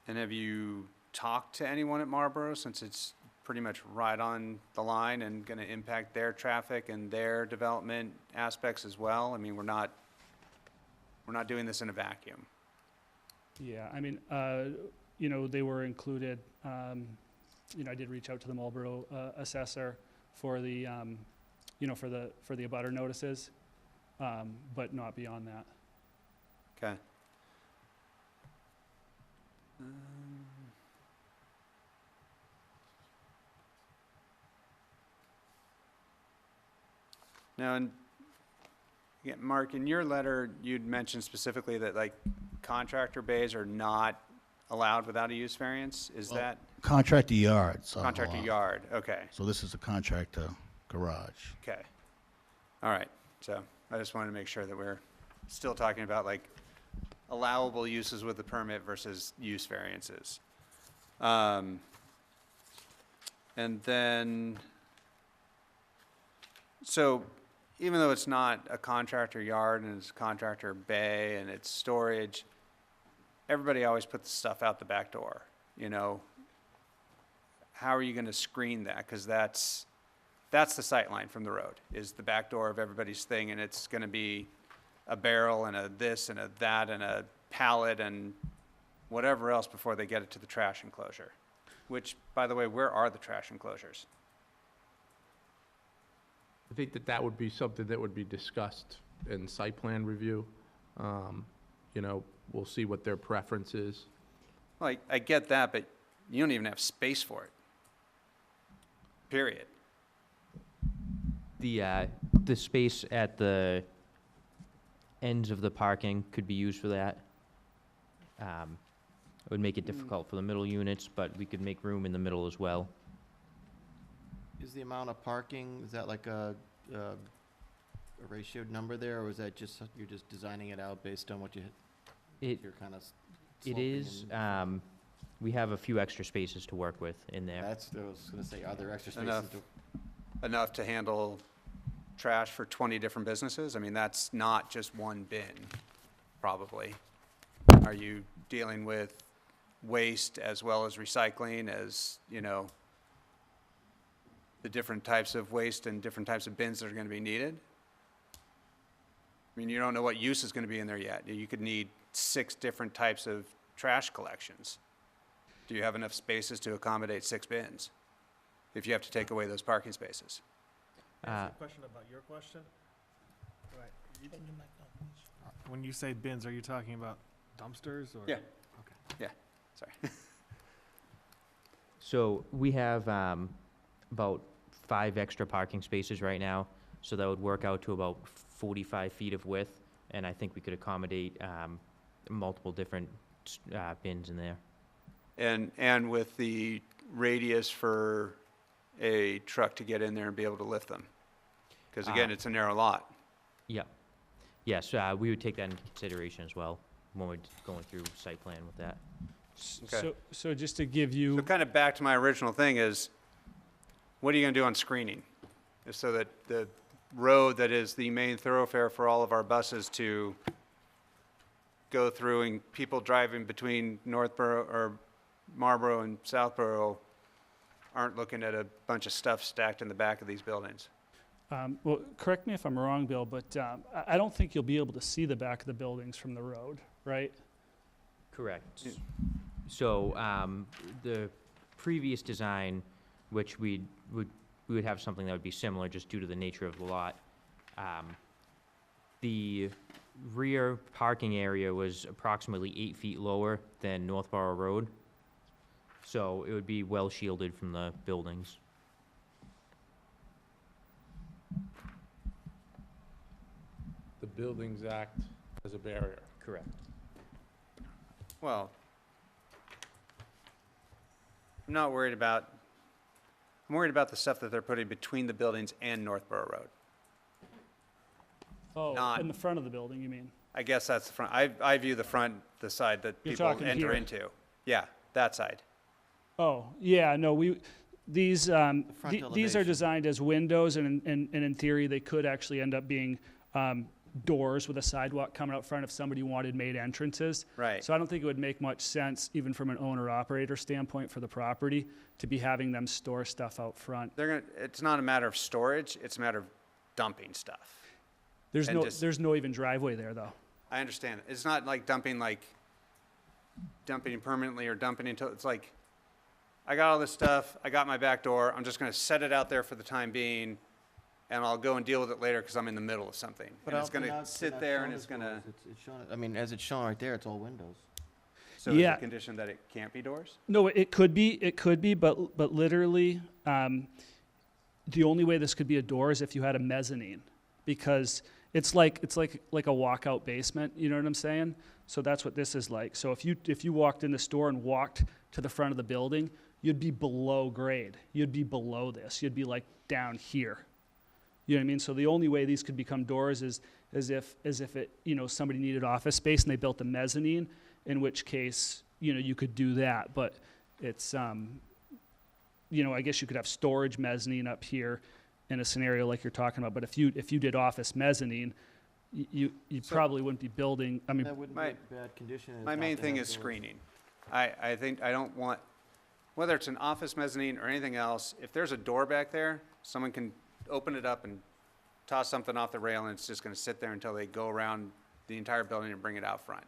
And have you talked to anyone at Marlboro, since it's pretty much right on the line and going to impact their traffic and their development aspects as well? I mean, we're not doing this in a vacuum. Yeah, they were included. I did reach out to the Marlboro assessor for the, for the abutter notices, but not beyond that. Okay. Now, yeah, Mark, in your letter, you'd mentioned specifically that like contractor bays are not allowed without a use variance. Is Well, that Contractor yards. are contractor allowed. yard? Okay, So this is a contractor garage. okay. All right, so I just wanted to make sure that we're still talking about like allowable uses with the permit versus use variances. And then, so even though it's not a contractor yard and it's a contractor bay and it's storage, everybody always puts the stuff out the back door, you know? How are you gonna screen that? Because that's the sight line from the road, is the back door of everybody's thing, and it's gonna be a barrel and a this and a that and a pallet and whatever else before they get it to the trash enclosure. Which, by the way, where are the trash enclosures? I think that would be something that would be discussed in site plan review. You know, we'll see what their preference is. Like, I get that, but you don't even have space for it. Period. The space at the ends of the parking could be used for that. It would make it difficult for the middle units, but we could make room in the middle as well. Is the amount of parking, is that like a ratioed number there, or is that just, you're just designing it out based on what you're kind of It is, we have a few extra spaces to work with in there. That's, I was gonna say, are there extra spaces? Enough. Enough to handle trash for 20 different businesses? I mean, that's not just one bin, probably. Are you dealing with waste as well as recycling, as, you know, the different types of waste and different types of bins that are going to be needed? I mean, you don't know what use is going to be in there yet. You could need 6 different types of trash collections. Do you have enough spaces to accommodate 6 bins if you have to take away those parking spaces? Answer the question about your question? Right. When you say bins, are you talking about dumpsters or? Yeah. Okay. Yeah, sorry. So we have about 5 extra parking spaces right now, so that would work out to about 45 feet of width, and I think we could accommodate multiple different bins in there. And with the radius for a truck to get in there and be able to lift them? Because again, it's a narrow lot. Yeah. Yes, we would take that into consideration as well when we're going through site plan with that. Okay. So just to give you. So kind of back to my original thing is, what are you going to do on screening? Is so that the road that is the main thoroughfare for all of our buses to go through, and people driving between Northborough or Marlborough and Southborough aren't looking at a bunch of stuff stacked in the back of these buildings. Well, correct me if I'm wrong, Bill, but I don't think you'll be able to see the back of the buildings from the road, right? Correct. So the previous design, which we would have something that would be similar just due to the nature of the lot. The rear parking area was approximately 8 feet lower than Northborough Road, so it would be well shielded from the buildings. The Buildings Act as a barrier. Correct. Well, I'm not worried about, I'm worried about the stuff that they're putting between the buildings and Northborough Road. Oh, Not- in the front of the building, you mean? I guess that's the front. I view the front, the side that You're people talking enter here. into. Yeah, that side. Oh, yeah, no, these front these are elevation. designed as windows, and in theory, they could actually end up being doors with a sidewalk coming out front if somebody wanted made entrances. Right. So I don't think it would make much sense, even from an owner-operator standpoint for the property, to be having them store stuff out front. It's not a matter of storage, it's a matter of dumping stuff. There's And no, just- there's no even driveway there, though. I understand. It's not like dumping permanently or dumping until, it's like, I got all this stuff, I got my back door, I'm just gonna set it out there for the time being, and I'll go and deal with it later because I'm in the middle of something. And it's gonna sit there and it's gonna, It's shown, I mean, as it's shown right there, it's all windows. so is Yeah. the condition that it can't be doors? No, it could be, but literally, the only way this could be a door is if you had a mezzanine. because it's like a walkout basement, you know what I'm saying? So that's what this is like. So if you walked in the store and walked to the front of the building, you'd be below grade. You'd be below this. You'd be like down here. You know what I mean? So the only way these could become doors is as if it, you know, somebody needed office space and they built a mezzanine, in which case, you know, you could do that. But it's, you know, I guess you could have storage mezzanine up here in a scenario like you're talking about. But if you did office mezzanine, you probably wouldn't be building, I mean, That wouldn't be a bad condition. My main thing is screening. I think, I don't want, whether it's an office mezzanine or anything else, if there's a door back there, someone can open it up and toss something off the rail, and it's just gonna sit there until they go around the entire building and bring it out front.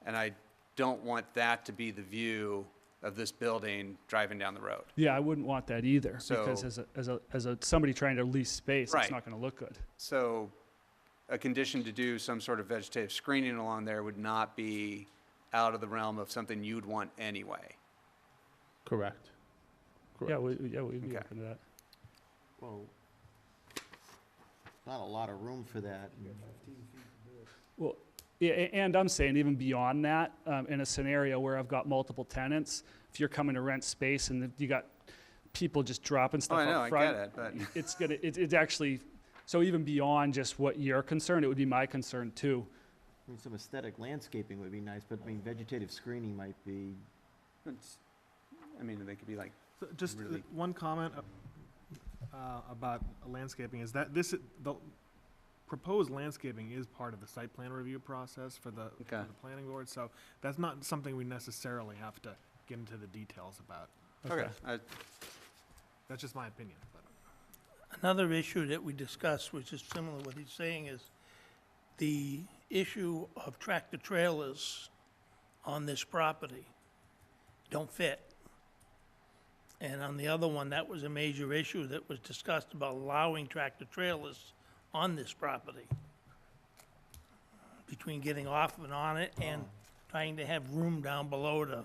And I don't want that to be the view of this building driving down the road. yeah, I wouldn't want that either, So- because as a somebody trying to lease space, Right. it's not gonna look good. So a condition to do some sort of vegetative screening along there would not be out of the realm of something you'd want anyway. Correct. Yeah, we'd be Okay. open to that. Well, not a lot of room for that. Well, yeah, and I'm saying even beyond that, in a scenario where I've got multiple tenants, if you're coming to rent space and you got people just dropping Oh, stuff I know, up I front, get it, but it's actually, so even beyond just what you're concerned, it would be my concern too. I mean, some aesthetic landscaping would be nice, but I mean, vegetative screening might be, it's, I mean, they could be like, So just Really- one comment about landscaping is that the proposed landscaping is part of the site plan review process for the planning board, so that's not something we necessarily have to get into the details about. okay, That's just my opinion, but. Another issue that we discussed, which is similar to what he's saying, is the issue of tractor trailers on this property don't fit. And on the other one, that was a major issue that was discussed about allowing tractor trailers on this property. Between getting off and on it and trying to have room down below to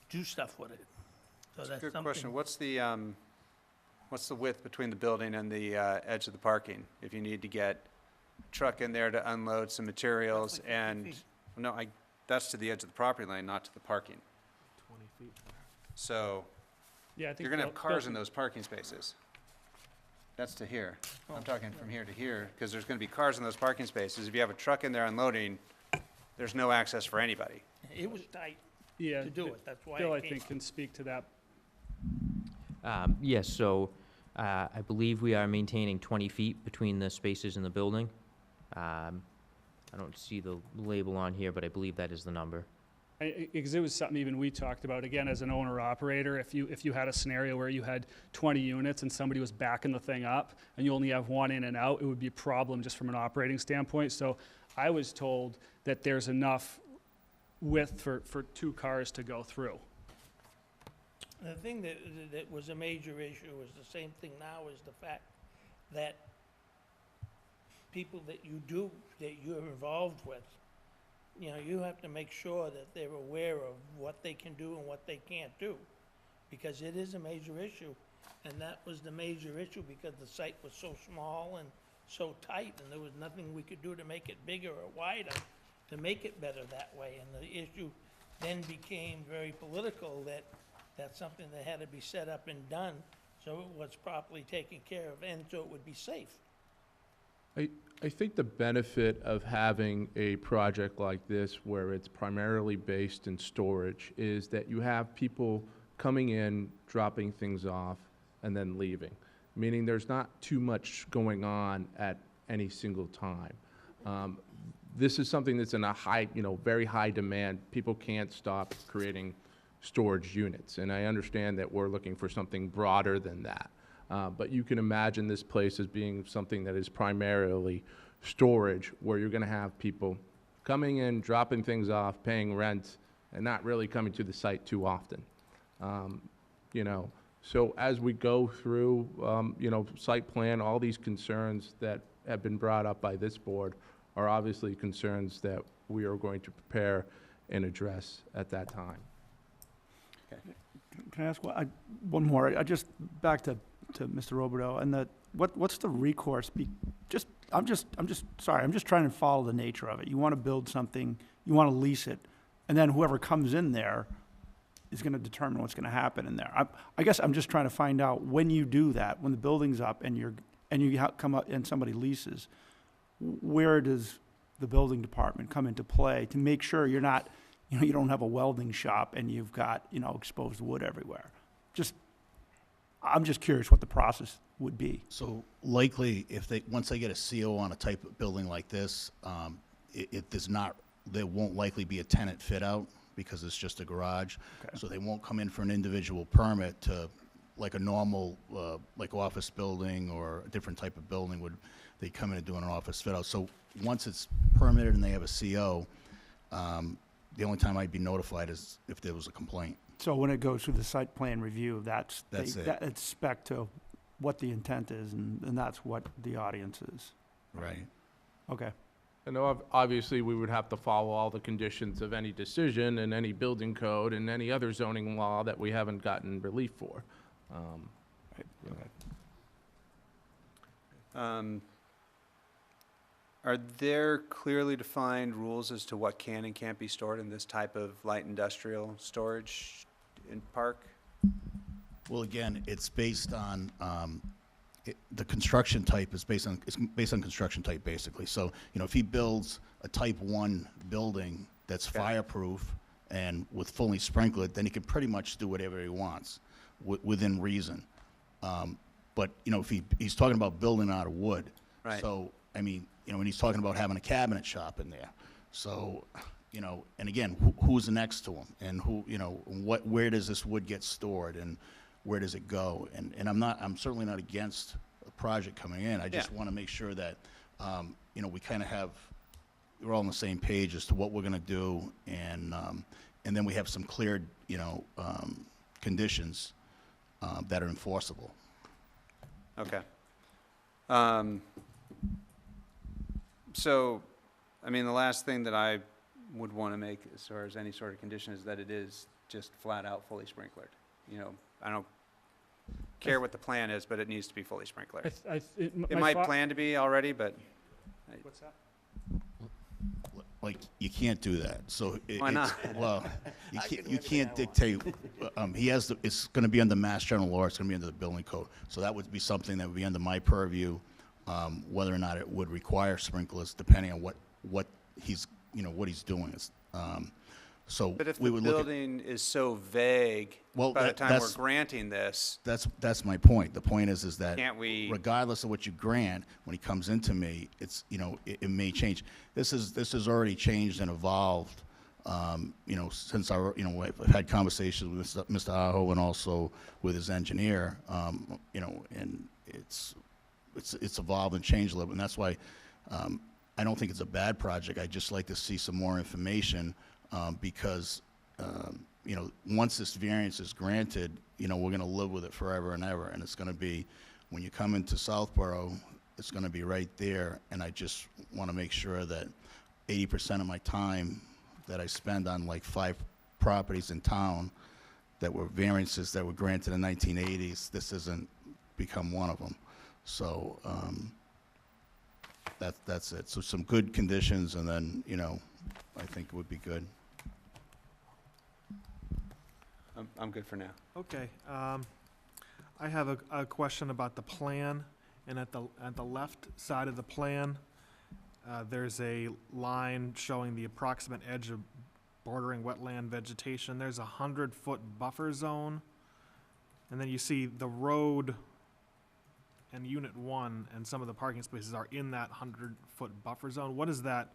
do stuff with it. So that's good something. question. What's the width between the building and the edge of the parking? If you need to get a truck in there to unload some materials Roughly 50 and, feet. no, that's to the edge of the property line, not to the parking. 20 feet. So Yeah, I think you're gonna have they'll- cars they'll- in those parking spaces. That's to here. I'm talking from here to here, because there's gonna be cars in those parking spaces. If you have a truck in there unloading, there's no access for anybody. It was tight Yeah, to do it, that's why Bill, I it came. think, can speak to that. Yes, so I believe we are maintaining 20 feet between the spaces in the building. I don't see the label on here, but I believe that is the number. Because it was something even we talked about, again, as an owner-operator, if you had a scenario where you had 20 units and somebody was backing the thing up, and you only have one in and out, it would be a problem just from an operating standpoint. So I was told that there's enough width for 2 cars to go through. The thing that was a major issue is the same thing now, is the fact that people that you're involved with, you know, you have to make sure that they're aware of what they can do and what they can't do, because it is a major issue. And that was the major issue, because the site was so small and so tight, and there was nothing we could do to make it bigger or wider, to make it better that way. And the issue then became very political, that's something that had to be set up and done, so it was properly taken care of, and so it would be safe. I think the benefit of having a project like this, where it's primarily based in storage, is that you have people coming in, dropping things off, and then leaving. Meaning there's not too much going on at any single time. This is something that's in a high, very high demand. People can't stop creating storage units. And I understand that we're looking for something broader than that. But you can imagine this place as being something that is primarily storage, where you're going to have people coming in, dropping things off, paying rent, and not really coming to the site too often. So as we go through, site plan, all these concerns that have been brought up by this board are obviously concerns that we are going to prepare and address at that time. Can I ask one more? I just, back to Mr. Roberto, and what's the recourse? I'm just sorry, I'm just trying to follow the nature of it. You want to build something, you want to lease it, and then whoever comes in there is going to determine what's going to happen in there. I guess I'm just trying to find out when you do that, when the building's up and you come up and somebody leases, where does the building department come into play to make sure you're not, you don't have a welding shop and you've got, exposed wood everywhere? I'm just curious what the process would be. So likely, once they get a CO on a type of building like this, there won't likely be a tenant fit out because it's just a garage. Okay. So they won't come in for an individual permit to, like a normal, like office building or a different type of building would, they come in and do an office fit out. So once it's permitted and they have a CO, the only time I'd be notified is if there was a complaint. So when it goes through the site plan review, it's spec to what the intent is, and that's what the audience is. Right. Okay. And obviously, we would have to follow all the conditions of any decision and any building code and any other zoning law that we haven't gotten relief for. Are there clearly defined rules as to what can and can't be stored in this type of light industrial storage in park? Well, again, it's based on, the construction type is based on construction type, basically. So, if he builds a type 1 building that's fireproof and with fully sprinkled, then he can pretty much do whatever he wants within reason. But, if he's talking about building out of wood. Right. So, I mean, when he's talking about having a cabinet shop in there. So, and again, who's next to him, and where does this wood get stored, and where does it go? And I'm certainly not against a project coming in. I just want to make sure that, we kind of we're all on the same page as to what we're going to do, and then we have some clear, conditions that are enforceable. Okay. So, I mean, the last thing that I would want to make as far as any sort of condition is that it is just flat out fully sprinklered. I don't care what the plan is, but it needs to be fully sprinklered. It might plan to be already, but. What's that? Like, you can't do that. So Why not? Well, you can't dictate. It's going to be under Mass General Law. It's going to be under the building code. So that would be something that would be under my purview, whether or not it would require sprinklers, depending on what he's doing. But if the building is so vague, by the time we're granting this, that's my point. The point is that can't we, regardless of what you grant, when he comes into me, it's it may change. This has already changed and evolved. Since I've had conversations with Mr. Aho and also with his engineer. And it's evolved and changed a little, and that's why I don't think it's a bad project. I just like to see some more information. Because, once this variance is granted, we're going to live with it forever and ever. And it's going to be, when you come into Southborough, it's going to be right there. And I just want to make sure that 80% of my time that I spend on like 5 properties in town that were variances that were granted in the 1980s, this hasn't become one of them. So that's it. So some good conditions, and then, I think it would be good. I'm good for now. Okay. I have a question about the plan, and at the left side of the plan, there's a line showing the approximate edge of bordering wetland vegetation. There's a 100-foot buffer zone, and then you see the road and Unit 1 and some of the parking spaces are in that 100-foot buffer zone. What is that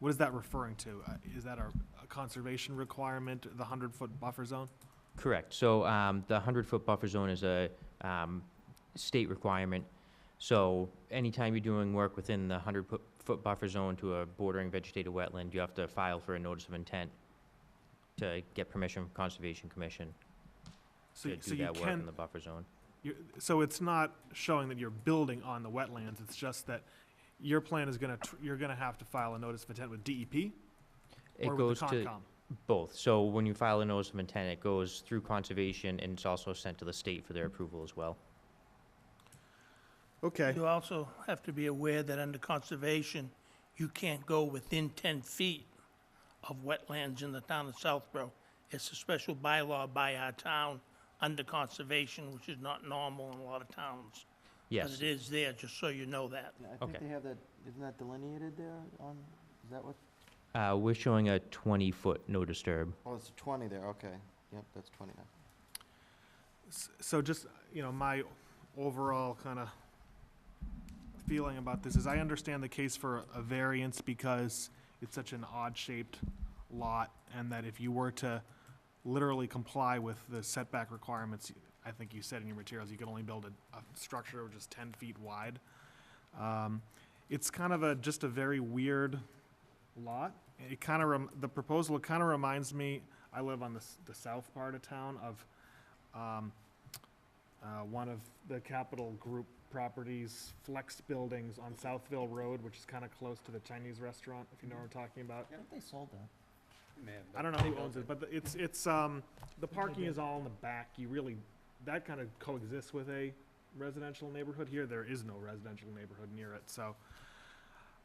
referring to? Is that a conservation requirement, the 100-foot buffer zone? Correct. So the 100-foot buffer zone is a state requirement. So anytime you're doing work within the 100-foot buffer zone to a bordering vegetated wetland, you have to file for a notice of intent to get permission from Conservation Commission to do that work in the buffer zone. So it's not showing that you're building on the wetlands. It's just that your plan is you're gonna have to file a notice of intent with DEP or with the Concom? Both. So when you file a notice of intent, it goes through conservation, and it's also sent to the state for their approval as well. Okay, You also have to be aware that under conservation, you can't go within 10 feet of wetlands in the town of Southborough. It's a special bylaw by our town under conservation, which is not normal in a lot of towns. Yes. But it is there, just so you know that. Yeah, I think Okay. they have that, isn't that delineated there on, is that what? We're showing a 20-foot no disturb. Oh, it's 20 there, okay. Yep, that's 20 now. so just, my overall kind of feeling about this is I understand the case for a variance because it's such an odd-shaped lot, and that if you were to literally comply with the setback requirements, I think you said in your materials, you can only build a structure which is 10 feet wide. It's kind of just a very weird lot. It kind of, the proposal, it kind of reminds me, I live on the south part of town of one of the Capital Group properties, Flex Buildings on Southville Road, which is kind of close to the Chinese restaurant, if you know what I'm talking about. I think they sold that. I don't know who owns it, but it's the parking is all in the back. That kind of coexists with a residential neighborhood. Here, there is no residential neighborhood near it, so.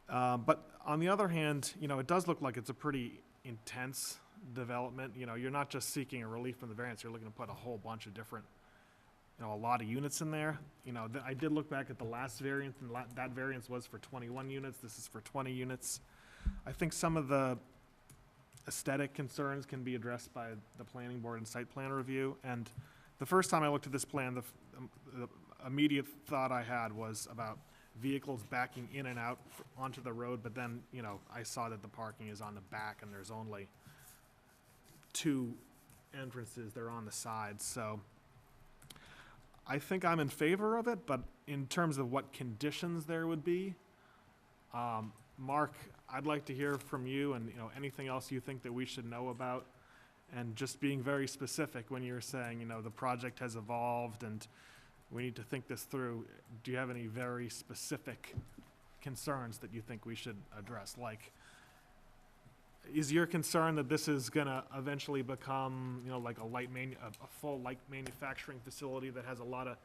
But on the other hand, it does look like it's a pretty intense development. You're not just seeking a relief from the variance, you're looking to put a whole bunch of different, a lot of units in there. I did look back at the last variance, and that variance was for 21 units. This is for 20 units. I think some of the aesthetic concerns can be addressed by the planning board and site plan review. And the first time I looked at this plan, the immediate thought I had was about vehicles backing in and out onto the road, but then, I saw that the parking is on the back and there's only 2 entrances. They're on the sides, so I think I'm in favor of it, but in terms of what conditions there would be, Mark, I'd like to hear from you and, anything else you think that we should know about. And just being very specific when you're saying, the project has evolved and we need to think this through. Do you have any very specific concerns that you think we should address? Like, is your concern that this is gonna eventually become, like a full light manufacturing facility that has a lot of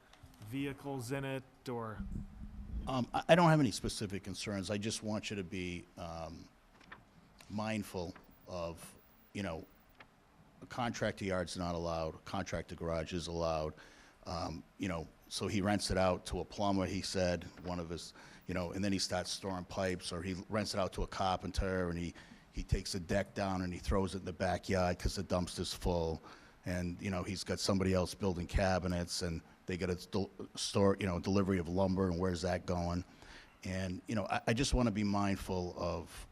vehicles in it, or? I don't have any specific concerns. I just want you to be mindful of, a contractor yard's not allowed, a contractor garage is allowed. So he rents it out to a plumber, he said, one of his, and then he starts storing pipes, or he rents it out to a carpenter, and he takes the deck down and he throws it in the backyard because the dumpster's full. And, he's got somebody else building cabinets, and they got a store, delivery of lumber, and where's that going? And, I just want to be mindful of,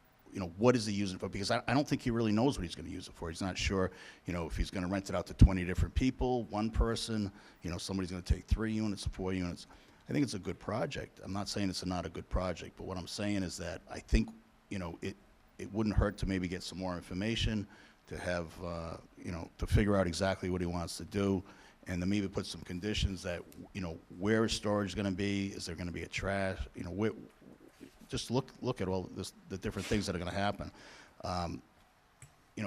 what is he using it for? Because I don't think he really knows what he's going to use it for. He's not sure, if he's going to rent it out to 20 different people, one person, somebody's going to take 3 units or 4 units. I think it's a good project. I'm not saying it's not a good project, but what I'm saying is that I think, it wouldn't hurt to maybe get some more information, to have, to figure out exactly what he wants to do, and then maybe put some conditions that, where is storage going to be? Is there going to be a trash? Just look at all the different things that are going to happen.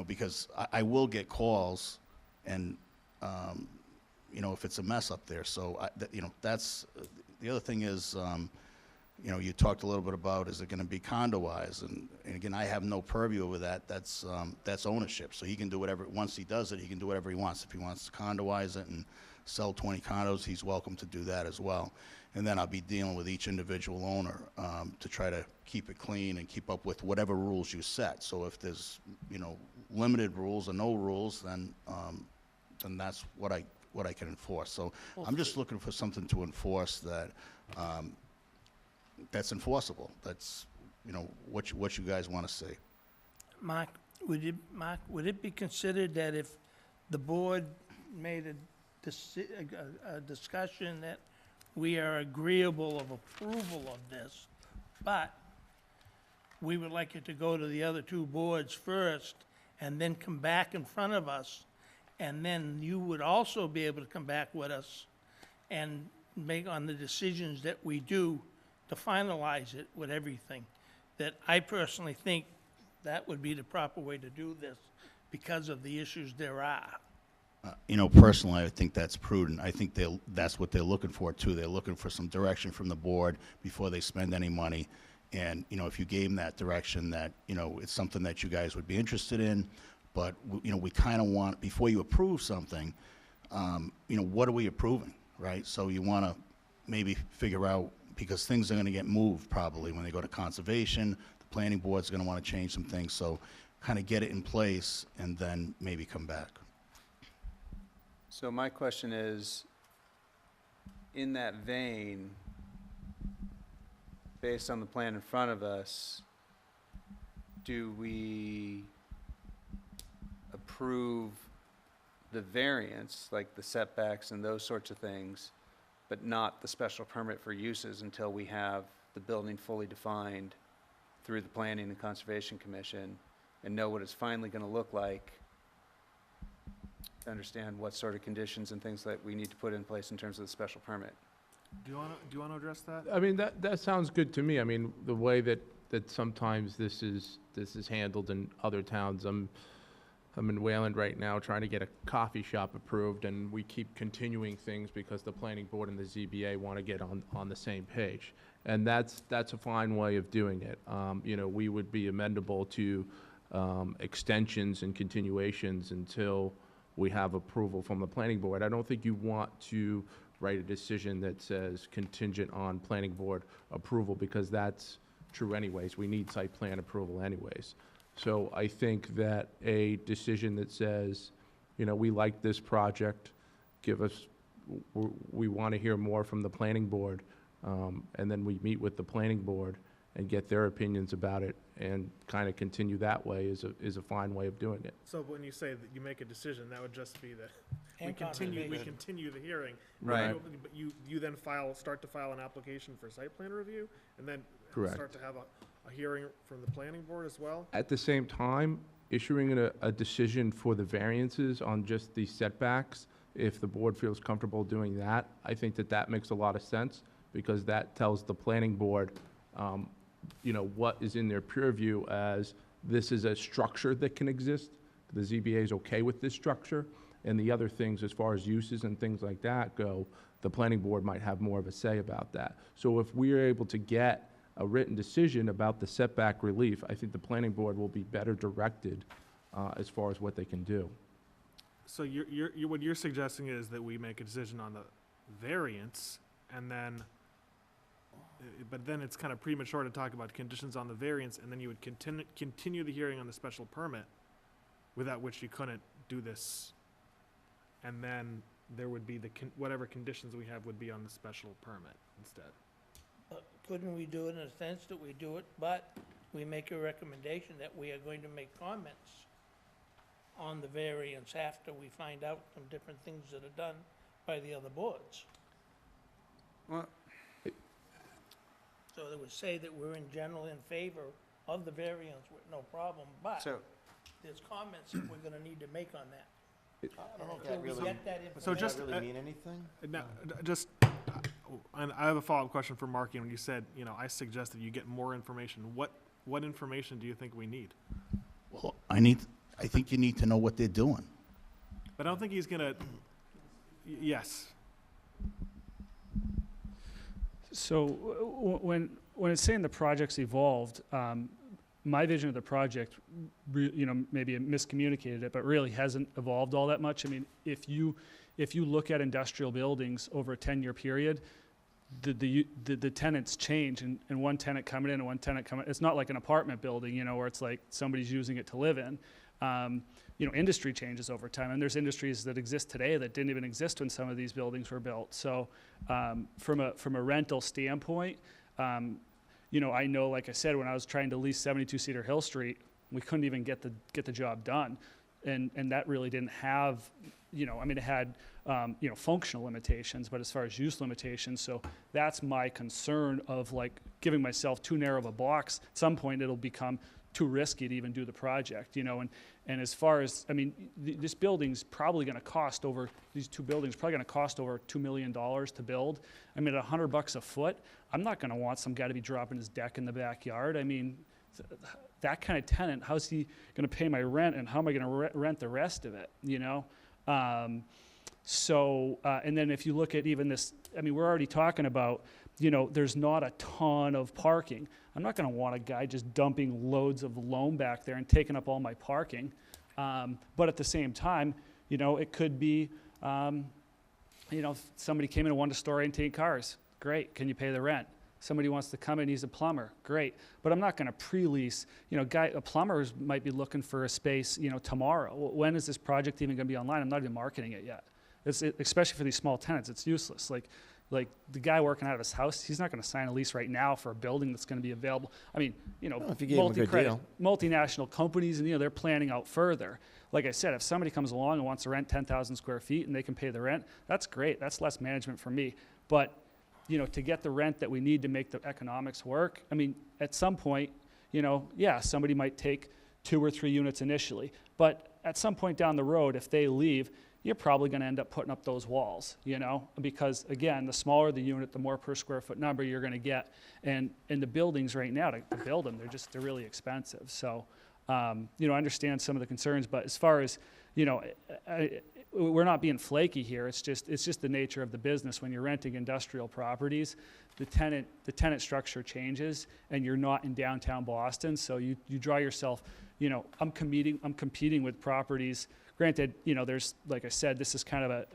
Because I will get calls, and, if it's a mess up there. So, that's, the other thing is, you talked a little bit about, is it going to be condo-wise? And again, I have no purview over that. That's ownership. So he can do whatever, once he does it, he can do whatever he wants. If he wants to condo-wise it and sell 20 condos, he's welcome to do that as well. And then I'll be dealing with each individual owner to try to keep it clean and keep up with whatever rules you set. So if there's, limited rules or no rules, then that's what I can enforce. So I'm just looking for something to enforce that, that's enforceable. That's, what you guys want to see. Mark, would it be considered that if the board made a discussion that we are agreeable of approval of this, but we would like it to go to the other 2 boards first and then come back in front of us, and then you would also be able to come back with us and make on the decisions that we do to finalize it with everything? That I personally think that would be the proper way to do this because of the issues there are. You know, personally, I think that's prudent. I think that's what they're looking for, too. They're looking for some direction from the board before they spend any money. And, you know, if you gave them that direction, that, you know, it's something that you guys would be interested in, but, you know, we kind of want, before you approve something, you know, what are we approving, right? So you want to maybe figure out, because things are going to get moved probably when they go to conservation, the planning board's going to want to change some things, so kind of get it in place and then maybe come back. So my question is, in that vein, based on the plan in front of us, do we approve the variance, like the setbacks and those sorts of things, but not the special permit for uses until we have the building fully defined through the Planning and Conservation Commission and know what it's finally going to look like, to understand what sort of conditions and things that we need to put in place in terms of the special permit? Do you want to address that? I mean, that sounds good to me. I mean, the way that sometimes this is handled in other towns. I'm in Wayland right now trying to get a coffee shop approved, and we keep continuing things because the planning board and the ZBA want to get on the same page. And that's a fine way of doing it. You know, we would be amendable to extensions and continuations until we have approval from the planning board. I don't think you want to write a decision that says contingent on planning board approval, because that's true anyways. We need site plan approval anyways. So I think that a decision that says, you know, we like this project, we want to hear more from the planning board, and then we meet with the planning board and get their opinions about it and kind of continue that way is a fine way of doing it. So when you say that you make a decision, that would just be that we And continue conservation. the hearing. Right. But you then start to file an application for site plan review, and then Correct. start to have a hearing from the planning board as well? At the same time, issuing a decision for the variances on just the setbacks, if the board feels comfortable doing that, I think that makes a lot of sense, because that tells the planning board, you know, what is in their peer review as this is a structure that can exist. The ZBA is okay with this structure, and the other things as far as uses and things like that go, the planning board might have more of a say about that. So if we are able to get a written decision about the setback relief, I think the planning board will be better directed as far as what they can do. So what you're suggesting is that we make a decision on the variance, and then, but then it's kind of premature to talk about conditions on the variance, and then you would continue the hearing on the special permit, without which you couldn't do this. And then there would be whatever conditions we have would be on the special permit instead. Couldn't we do it in a sense that we do it, but we make a recommendation that we are going to make comments on the variance after we find out some different things that are done by the other boards? Well, So they would say that we're in general in favor of the variance with no problem, but so, there's comments that we're gonna need to make on that. I don't know if Until that we really, get that So information. just- does that really mean anything? Now, and I have a follow-up question for Marky. When you said, you know, I suggested you get more information, what information do you think we need? Well, I think you need to know what they're doing. But I don't think he's gonna, yes. So when it's saying the project's evolved, my vision of the project, you know, maybe it miscommunicated it, but really hasn't evolved all that much. I mean, if you look at industrial buildings over a 10-year period, the tenants change, and one tenant coming in and one tenant coming. It's not like an apartment building, you know, where it's like somebody's using it to live in. You know, industry changes over time, and there's industries that exist today that didn't even exist when some of these buildings were built. So, from a rental standpoint, you know, I know, like I said, when I was trying to lease 72 Cedar Hill Street, we couldn't even get the job done, and that really didn't have, you know, I mean, it had, you know, functional limitations, but as far as use limitations, so that's my concern of like giving myself too narrow of a box. At some point, it'll become too risky to even do the project, you know, and as far as, I mean, this building's probably gonna cost over, these two buildings probably gonna cost over $2 million to build. I mean, at $100 a foot, I'm not gonna want some guy to be dropping his deck in the backyard. I mean, that kind of tenant, how's he gonna pay my rent, and how am I gonna rent the rest of it, you know? And then if you look at even this, I mean, we're already talking about, you know, there's not a ton of parking. I'm not going to want a guy just dumping loads of loam back there and taking up all my parking. But at the same time, you know, it could be, you know, somebody came in and wanted to store antique cars. Great. Can you pay the rent? Somebody wants to come in, he's a plumber. Great. But I'm not going to pre-lease, you know, plumbers might be looking for a space, you know, tomorrow. When is this project even going to be online? I'm not even marketing it yet. Especially for these small tenants, it's useless. Like the guy working out of his house, he's not going to sign a lease right now for a building that's going to be available. I mean, you know, Well, if you gave him a good deal. multinational companies, and, you know, they're planning out further. Like I said, if somebody comes along and wants to rent 10,000 square feet and they can pay the rent, that's great. That's less management for me. But, you know, to get the rent that we need to make the economics work, I mean, at some point, you know, yeah, somebody might take 2 or 3 units initially. But at some point down the road, if they leave, you're probably going to end up putting up those walls, you know, because again, the smaller the unit, the more per square foot number you're going to get. And in the buildings right now, to build them, they're really expensive. So, you know, I understand some of the concerns, but as far as, you know, we're not being flaky here. It's just the nature of the business. When you're renting industrial properties, the tenant structure changes, and you're not in downtown Boston, so you draw yourself, you know, I'm competing with properties. Granted, you know, there's, like I said, this is kind of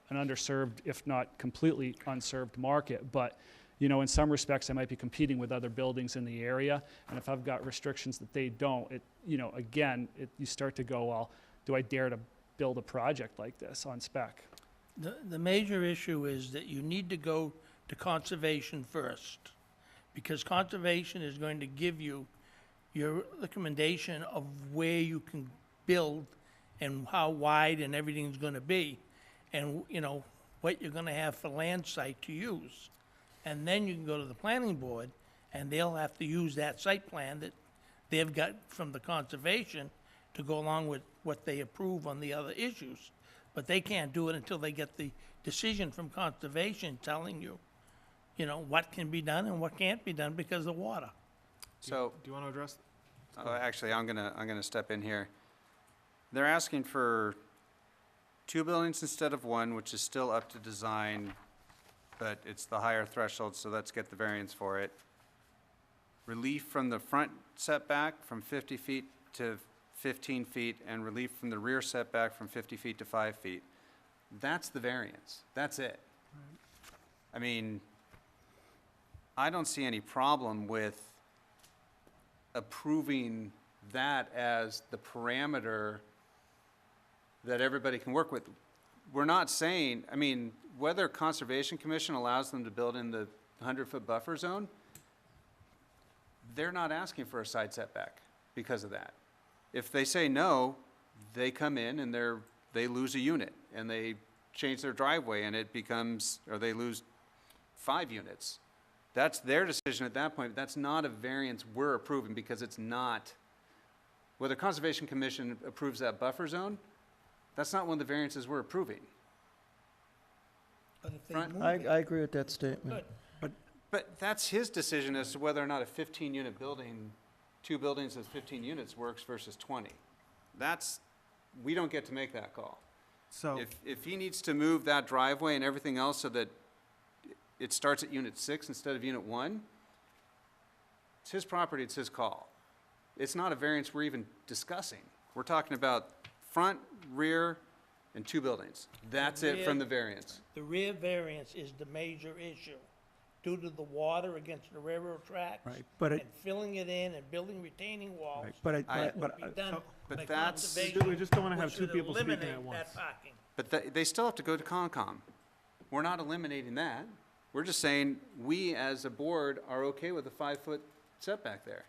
an underserved, if not completely unserved market, but, you know, in some respects, I might be competing with other buildings in the area, and if I've got restrictions that they don't, you know, again, you start to go, well, do I dare to build a project like this on spec? The major issue is that you need to go to conservation first, because conservation is going to give you your recommendation of where you can build and how wide and everything's gonna be, and, you know, what you're gonna have for land site to use. And then you can go to the planning board, and they'll have to use that site plan that they've got from the conservation to go along with what they approve on the other issues. But they can't do it until they get the decision from conservation telling you, you know, what can be done and what can't be done because of water. So, Do you want to address? actually, I'm gonna step in here. They're asking for 2 buildings instead of 1, which is still up to design, but it's the higher threshold, so let's get the variance for it. Relief from the front setback from 50 feet to 15 feet, and relief from the rear setback from 50 feet to 5 feet. That's the variance. That's it. I mean, I don't see any problem with approving that as the parameter that everybody can work with. We're not saying, I mean, whether Conservation Commission allows them to build in the 100-foot buffer zone, they're not asking for a side setback because of that. If they say no, they come in and they lose a unit, and they change their driveway, and it becomes, or they lose 5 units. That's their decision at that point. That's not a variance we're approving, because it's not, whether Conservation Commission approves that buffer zone, that's not one of the variances we're approving. But if they Front- move I it, agree with that statement. good. But that's his decision as to whether or not a 15-unit building, 2 buildings with 15 units works versus 20. We don't get to make that call. So, If he needs to move that driveway and everything else so that it starts at unit 6 instead of unit 1, it's his property, it's his call. It's not a variance we're even discussing. We're talking about front, rear, and 2 buildings. That's it from the variance. The rear variance is the major issue, due to the water against the railroad tracks. Right, but And it, filling it in and building retaining walls. right, but That but, would be done but by that's- conservation, We just don't want to have which 2 would people speaking eliminate at once. that parking. But they still have to go to Concom. We're not eliminating that. We're just saying, we as a board are okay with a 5-foot setback there.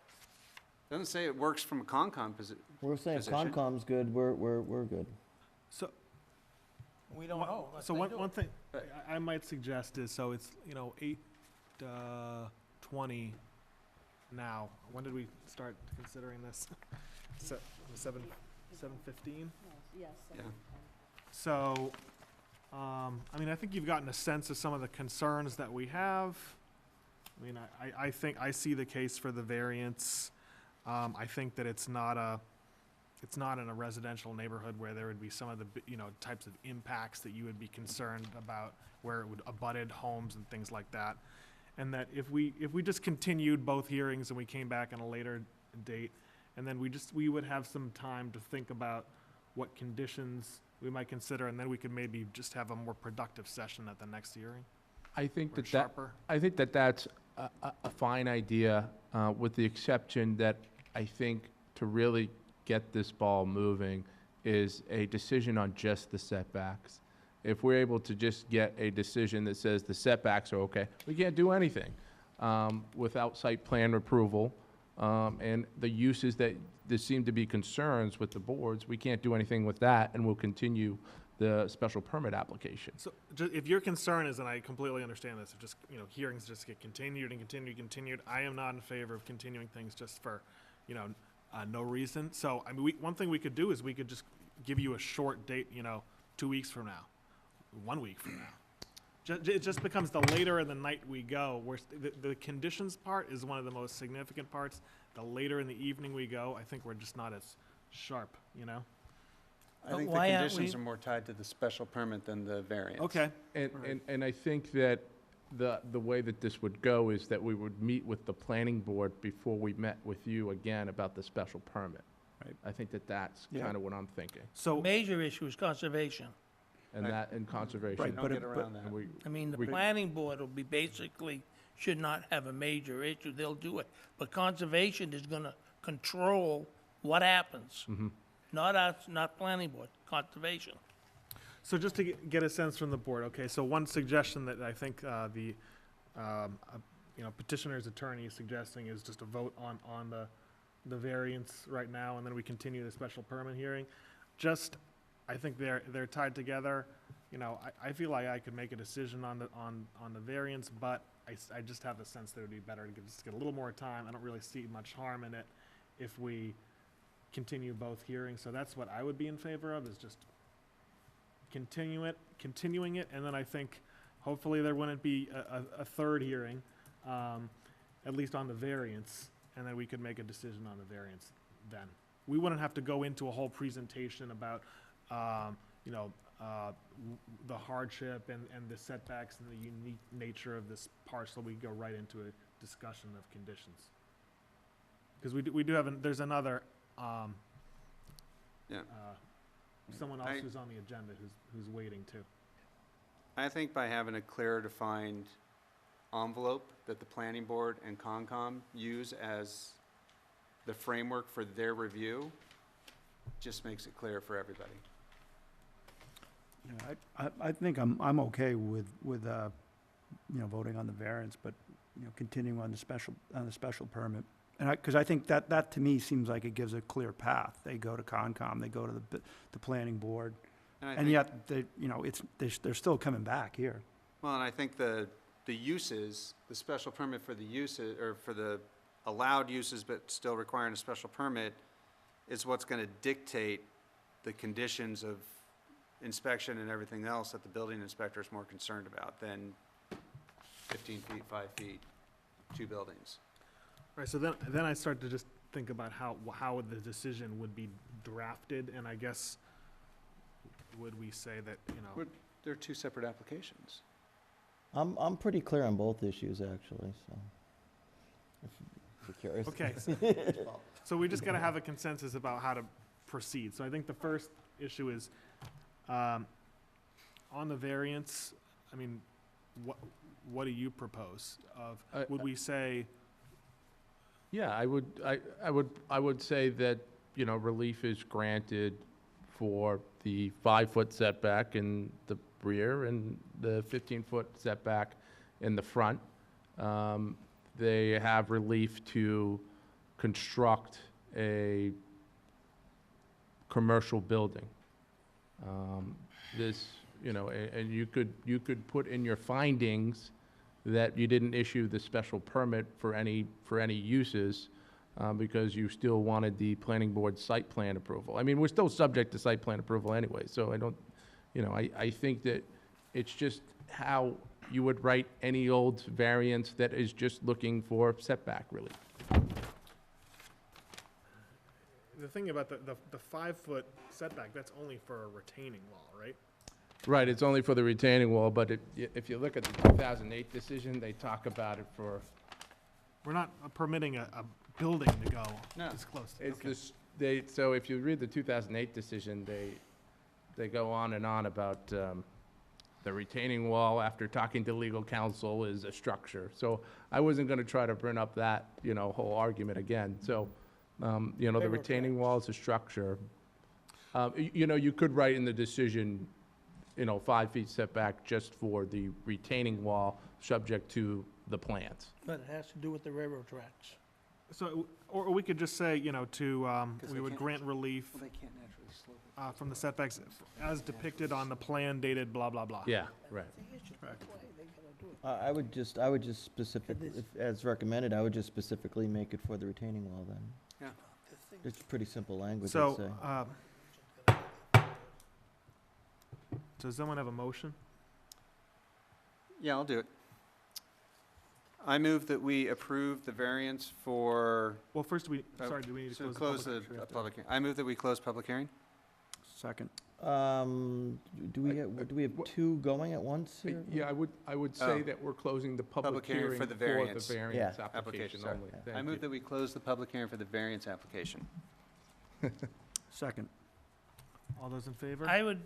Doesn't say it works from a Concom position. We're saying Position. Concom's good, we're good. so, We don't know. unless so they one, do one it. thing But- I might suggest is, so it's, you know, 8:20 now. When did we start considering this? 7:15? Yes. Yeah. So, I mean, I think you've gotten a sense of some of the concerns that we have. I mean, I think I see the case for the variance. I think that it's not it's not in a residential neighborhood where there would be some of the, types of impacts that you would be concerned about, where it would abutted homes and things like that. And that if we just continued both hearings and we came back on a later date, and then we would have some time to think about what conditions we might consider, and then we could maybe just have a more productive session at the next hearing. I think Or that sharper. I think that that's a fine idea, with the exception that I think to really get this ball moving is a decision on just the setbacks. If we're able to just get a decision that says the setbacks are okay, we can't do anything without site plan approval. And the uses that there seem to be concerns with the boards, we can't do anything with that, and we'll continue the special permit application. So if your concern is, and I completely understand this, if just, hearings just get continued and continued, I am not in favor of continuing things just for, no reason. So, I mean, one thing we could do is we could just give you a short date, 2 weeks from now, 1 week from now. It just becomes the later in the night we go, where the conditions part is one of the most significant parts. The later in the evening we go, I think we're just not as sharp, I think the why aren't conditions we- are more tied to the special permit than the variance. Okay. And I think that the way that this would go is that we would meet with the planning board before we met with you again about the special permit. Right. I think that that's Yeah. kind of what I'm thinking, So, Major issue is conservation. and Right. that, and conservation. Right, Don't but get it- around that. And we, I mean, the We- planning board will be basically, should not have a major issue, they'll do it. But conservation is gonna control what happens. Not us, not planning board, conservation. So just to get a sense from the board, okay, so one suggestion that I think the petitioner's attorney is suggesting is just a vote on the variance right now, and then we continue the special permit hearing. Just, I think they're tied together. I feel like I could make a decision on the variance, but I just have the sense that it would be better to just get a little more time. I don't really see much harm in it if we continue both hearings. So that's what I would be in favor of, is just continuing it, and then I think hopefully there wouldn't be a third hearing, at least on the variance, and then we could make a decision on the variance then. We wouldn't have to go into a whole presentation about, the hardship and the setbacks and the unique nature of this parcel. We go right into a discussion of conditions. Because we do have, there's another, Yeah. someone else I- who's on the agenda who's waiting too. I think by having a clear defined envelope that the planning board and Concom use as the framework for their review, just makes it clear for everybody. I think I'm okay with voting on the variance, but, continuing on the special permit. And because I think that to me seems like it gives a clear path. They go to Concom, they go to the planning board, I and think- yet they're still coming back here. Well, and I think the uses, the special permit for the uses, or for the allowed uses but still requiring a special permit, is what's gonna dictate the conditions of inspection and everything else that the building inspector is more concerned about than 15 feet, 5 feet, 2 buildings. Right, so then I start to just think about how the decision would be drafted, and I guess, would we say that, They're 2 separate applications. I'm pretty clear on both issues, actually, so. If you're curious. okay. So we just gotta have a consensus about how to proceed. So I think the first issue is, on the variance, I mean, what do you propose of, would we say, Yeah, I would say that, relief is granted for the 5-foot setback in the rear and the 15-foot setback in the front. They have relief to construct a commercial building. And you could put in your findings that you didn't issue the special permit for any uses, because you still wanted the planning board site plan approval. I mean, we're still subject to site plan approval anyway, so I think that it's just how you would write any old variance that is just looking for setback relief. the thing about the 5-foot setback, that's only for a retaining wall, right? Right, it's only for the retaining wall, but if you look at the 2008 decision, they talk about it for, We're not permitting a building to go No. this close. it's Okay. this, so if you read the 2008 decision, they go on and on about the retaining wall, after talking to legal counsel, is a structure. So I wasn't gonna try to bring up that, whole argument again. So, the Railroad retaining wall is a structure. You could write in the decision, 5 feet setback just for the retaining wall, subject to the plans. But it has to do with the railroad tracks. So, or we could just say, we they would can't grant relief They can't naturally slope it. from the setbacks as depicted on the plan dated blah, blah, blah. Yeah, right. I would just specifically, as recommended, I would just specifically make it for the retaining wall then. Yeah. It's pretty simple language, I'd So, say. does someone have a motion? Yeah, I'll do it. I move that we approve the variance for, Well, first, do we need to so close close the the public hearing? public, I move that we close public hearing. Second. Do we have two going at once here? Yeah, I would say Oh. that we're closing the public Public hearing hearing for the variance. variance Yeah. application Application, sorry. only. Yeah. Thank I move you. that we close the public hearing for the variance application. Second. All those in favor? I would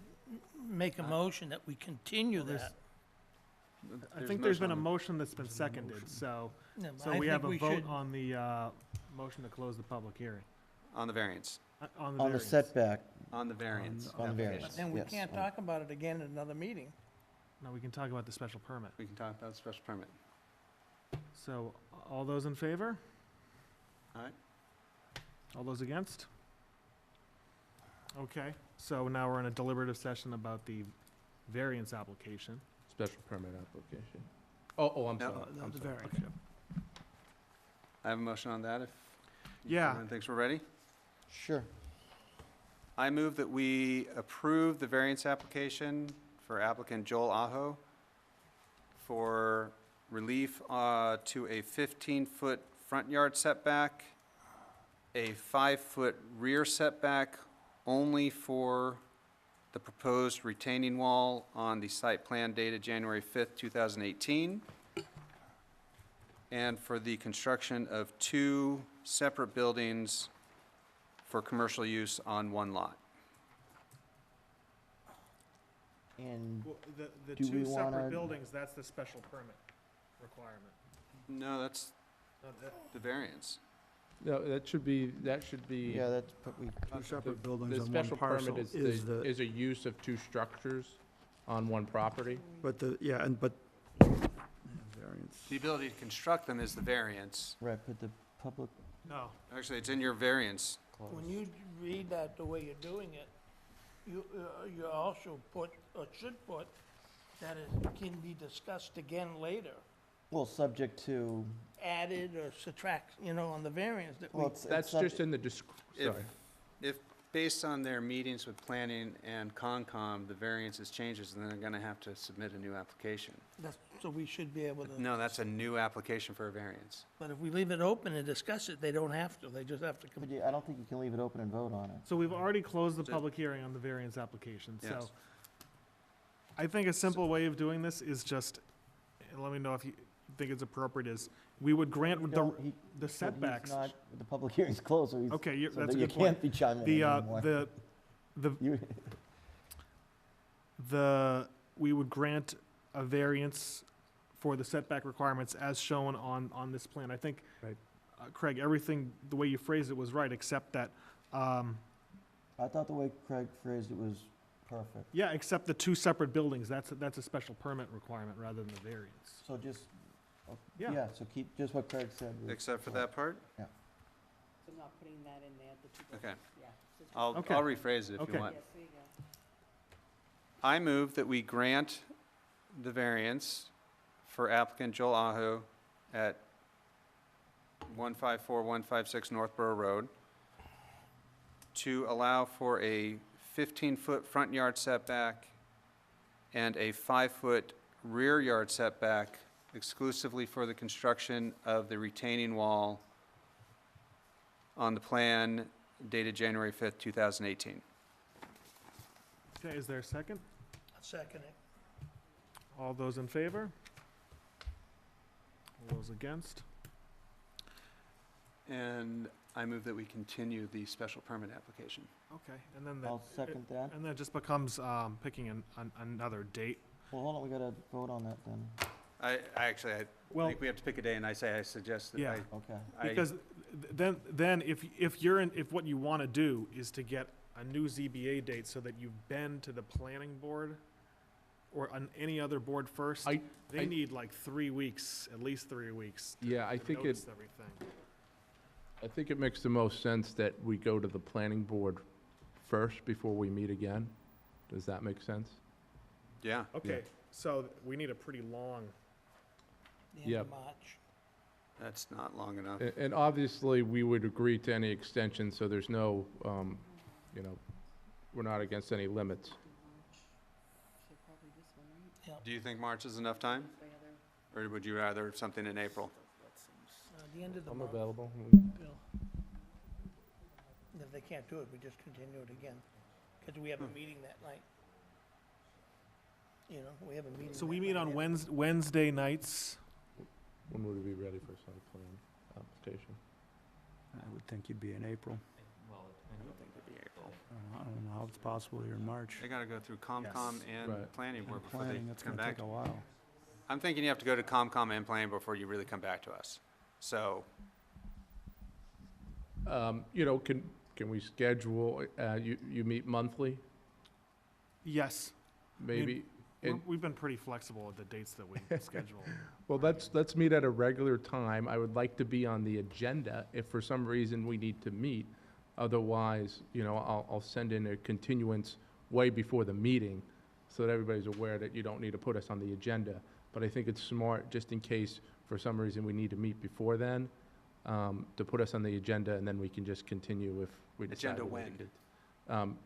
make a motion that we continue Well, there's- that. I think there's been a motion that's been seconded, so, Yeah, but so I we think have a we vote should- on the motion to close the public hearing. On the variance, On On the variance. setback, on the variance. on the variance. But then we yes. can't talk about it again at another meeting. No, we can talk about the special permit. We can talk about the special permit. So, all those in favor? All right. All those against? Okay, so now we're in a deliberative session about the variance application. Special permit application. Oh, I'm No, sorry. I'm The sorry. variance, yeah. I have a motion on that if Yeah. everyone thinks we're ready. Sure. I move that we approve the variance application for applicant Joel Aho for relief to a 15-foot front yard setback, a 5-foot rear setback only for the proposed retaining wall on the site plan dated January 5th, 2018, and for the construction of 2 separate buildings for commercial use on one lot. And The Do we two separate wanna- buildings, that's the special permit requirement. No, that's the variance. No, that should be, yeah, that's probably, Two separate buildings the on one special parcel permit is the, is a use of 2 structures on one property. but variance. The ability to construct them is the variance. right, but the public No, Actually, it's in your variance. clause. When you read that the way you're doing it, you also put, or should put, that it can be discussed again later, Well, subject to, added or subtract, on the variance that we. well, it's. That's just in the, If, sorry. if, based on their meetings with planning and Concom, the variances changes, then they're gonna have to submit a new application. So we should be able to. No, that's a new application for a variance. But if we leave it open and discuss it, they don't have to, they just have to come. But I don't think you can leave it open and vote on it. so we've already closed the So- public hearing on the variance application, so. Yes. I think a simple way of doing this is just, and let me know if you think it's appropriate, is we would grant We the don't- he- the but he's setbacks. not- The public hearing's closed, so he's. Okay, so that's a that you good point. can't be chiming The, in anymore. You- we would grant a variance for the setback requirements as shown on this plan. I think, Right. Craig, everything, the way you phrased it was right, except that, I thought the way Craig phrased it was perfect. yeah, except the 2 separate buildings, that's a special permit requirement rather than the variance. So just, Yeah. yeah, so keep just what Craig said. was- Except for that part? So not putting that in there, the two Okay. yeah. I'll Okay. rephrase it if Okay. you want. Yes, there you go. I move that we grant the variance for applicant Joel Aho at 154156 Northborough Road to allow for a 15-foot front yard setback and a 5-foot rear yard setback exclusively for the construction of the retaining wall on the plan dated January 5th, 2018. Okay, is there a second? I'll second it. All those in favor? All those against? And I move that we continue the special permit application. Okay, and then I'll second that. and then it just becomes picking another date. Well, hold on, we gotta vote on that then. I Well, think we have to pick a day, and I suggest that Yeah. Okay. because then if what you want to do is to get a new ZBA date so that you've been to the planning board or on any other board first, I- they need like 3 weeks, at least 3 weeks. Yeah, I to think notice everything. I think it makes the most sense that we go to the planning board first before we meet again. Does that make sense? Yeah. Okay, so we need a pretty long. The end Yep. of March. That's not long enough. And obviously, we would agree to any extension, so there's no, you know, we're not against any limits. Do you think March is enough time? Or would you rather something in April? The end of the I'm month, available. Bill. If they can't do it, we just continue it again, because we have a meeting that night. You know, we have a meeting. So that we meet night. on Wednesday nights. When would it be ready for site plan application? I would think you'd be in April. I don't think it'd be April. I don't know how it's possible you're in March. They gotta go through COMCOM and Right. planning board And before they planning, that's come gonna back. take a while. I'm thinking you have to go to COMCOM and planning before you really come back to us. So, You know, can we schedule, you meet monthly, Yes. maybe? And- We've been pretty flexible with the dates that we schedule. Well, let's meet at a regular time. I would like to be on the agenda if for some reason we need to meet. Otherwise, you know, I'll send in a continuance way before the meeting so that everybody's aware that you don't need to put us on the agenda. But I think it's smart, just in case for some reason we need to meet before then, to put us on the agenda, and then we can just continue if we decide. Agenda we wanna when?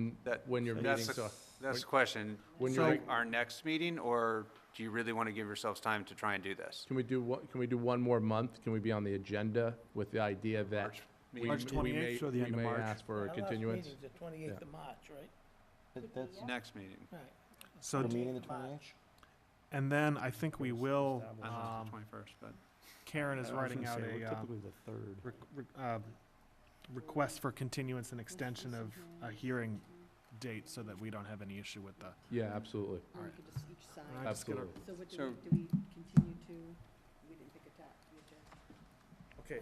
get- that, When your that's meetings the, are. that's the question. When So you're, our next meeting, or do you really want to give yourselves time to try and do this? can we do one more month? Can we be on the agenda with the idea that March we meeting? March 28th? So the end of we may March. ask for a Our last continuance? meeting's the 28th of March, right? That's, Next meeting. Right. So, the meeting the March. 28th? and then I think we will, I thought it was the 21st, but. Karen is writing out a Typically the third. request for continuance and extension of a hearing date so that we don't have any issue with the. Yeah, absolutely. And we could just each sign. I just gotta- Absolutely. So what So- do we continue to, we didn't pick a time, Okay,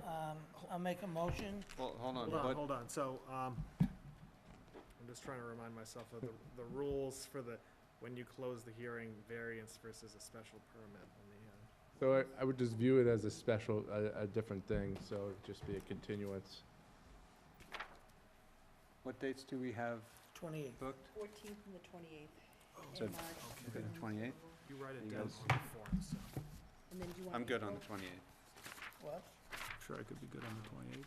I'll make a motion. Well, hold on. hold on, What- hold on. So, I'm just trying to remind myself of the rules for when you close the hearing, variance versus a special permit. So I would just view it as a special, a different thing, so it'd just be a continuance. What dates do we have 28th. booked? 14th and the 28th So, in March. okay, the 28th? You write it You down guys- on the form, so. And then do you want? I'm good on the April? 28th. What? Sure, I could be good on the 28th.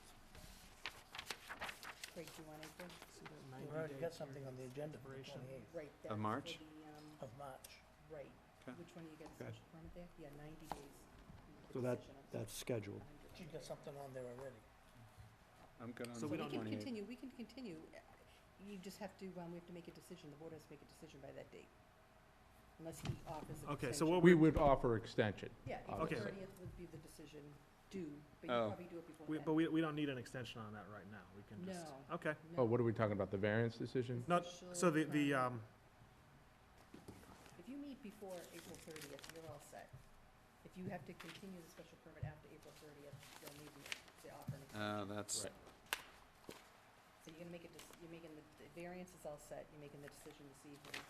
Craig, do you want April? We've already got something on the agenda for the 28th Right. that's for March? the, of March. Right. Okay. Which one you got a Okay. special permit there? Yeah, 90 days. So that's scheduled. She got something on there already. I'm good on So the So we can 28th. continue, we can continue. You just have to, we have to make a decision, the board has to make a decision by that date. Unless he offers an Okay, so extension. what We would offer extension. Yeah, April Okay. 30th would be the decision due, but you Oh. probably do it before We, then. but we don't need an extension on that right now. We can just. No. Okay. No. Oh, what are we talking about, the variance decision? Not, so the, Special If you meet before April 30th, you're all set. If you have to continue the special permit after April 30th, they'll need to offer an extension. That's, Right. So you're gonna make you're making the variance is all set, you're making the decision this evening.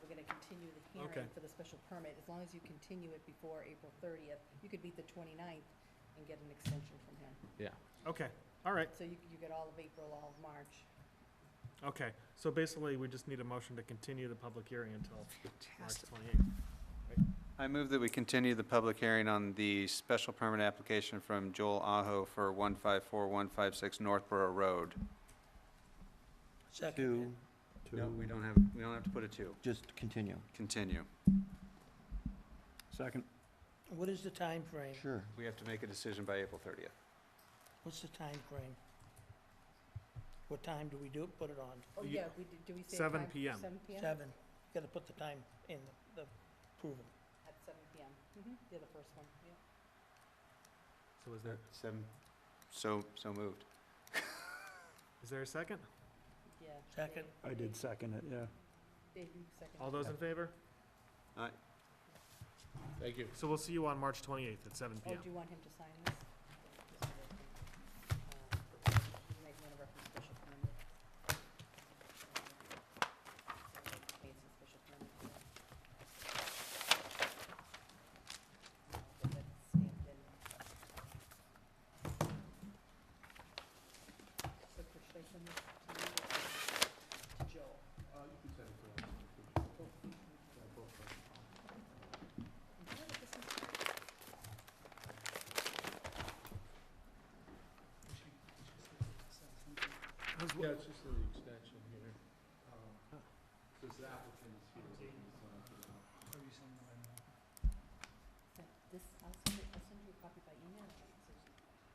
We're gonna continue the Okay. hearing for the special permit, as long as you continue it before April 30th, you could meet the 29th and get an extension from him. Yeah. okay, all right, So you get all of April, all of March. okay. So basically, we just need a motion to continue the public hearing until March 28th. I move that we continue the public hearing on the special permit application from Joel Aho for 154156 Northborough Road. Second. No, we don't have to put a 2. Just continue. Continue. Second. What is the time frame? Sure. We have to make a decision by April 30th. What's the time frame? What time do we put it on? Oh, Yeah, yeah, do we say 7 time? PM. 7 PM? 7. Gotta put the time in the approval. At 7 PM. Yeah, the first one, yeah. So is there, So moved. is there a second? Yeah. Second. Dave- I did second it, yeah. Dave, you second. All those in favor? Aye. Thank you. So we'll see you on March 28th at 7 Oh, PM. do you want him to sign this? You might want to reference special permit. It's a special permit. Get that stamped in. So, should I send this to you or to Joel? Yeah, it's just an extension here. This applicant's here. This, I'll send you a copy by email. So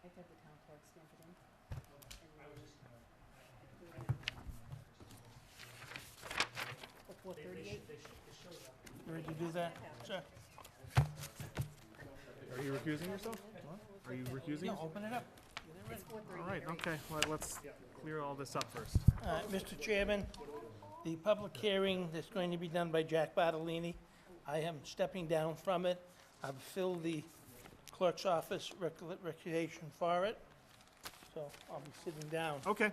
I have to have the town clerk stamp it in. For 438? You ready to do that? Sure. Are you recusing yourself? Are you recusing? Yeah, yourself? open it up. It's 438. All right, okay, well, let's clear all this up first. Mr. Chairman, the public hearing that's going to be done by Jack Bartolini, I am stepping down from it. I've filled the clerk's office recreation for it, so I'll be sitting down. Okay,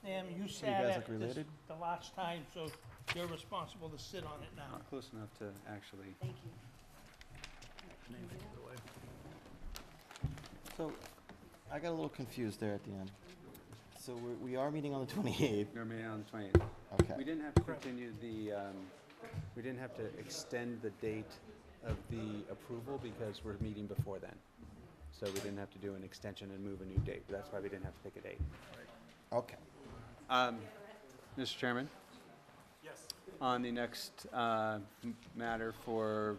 Sam, you guys sat look at this related? the last time, so you're responsible to sit on it now. Not close enough to actually. Thank you. So, I got a little confused there at the end. So we are meeting on the 28th. We're meeting on the 28th. Okay. We didn't have to continue we didn't have to extend the date of the approval because we're meeting before then. So we didn't have to do an extension and move a new date. That's why we didn't have to pick a date. Okay. Mr. Chairman? yes. On the next matter for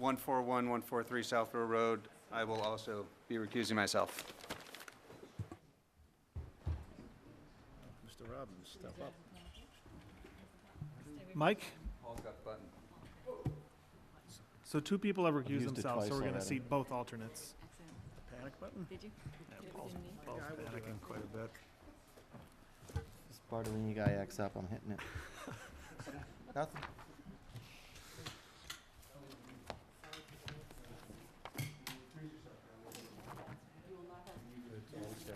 (141-143) Southborough Road, I will also be recusing myself. Mr. Robbins, step up. Mike? Paul's got the button. So two people have recused used it themselves, so twice we're gonna already. seat both alternates. Panic button? Did you? Paul's panicking quite a bit. This Bartolini guy acts up, I'm hitting it. Nothing. It's okay.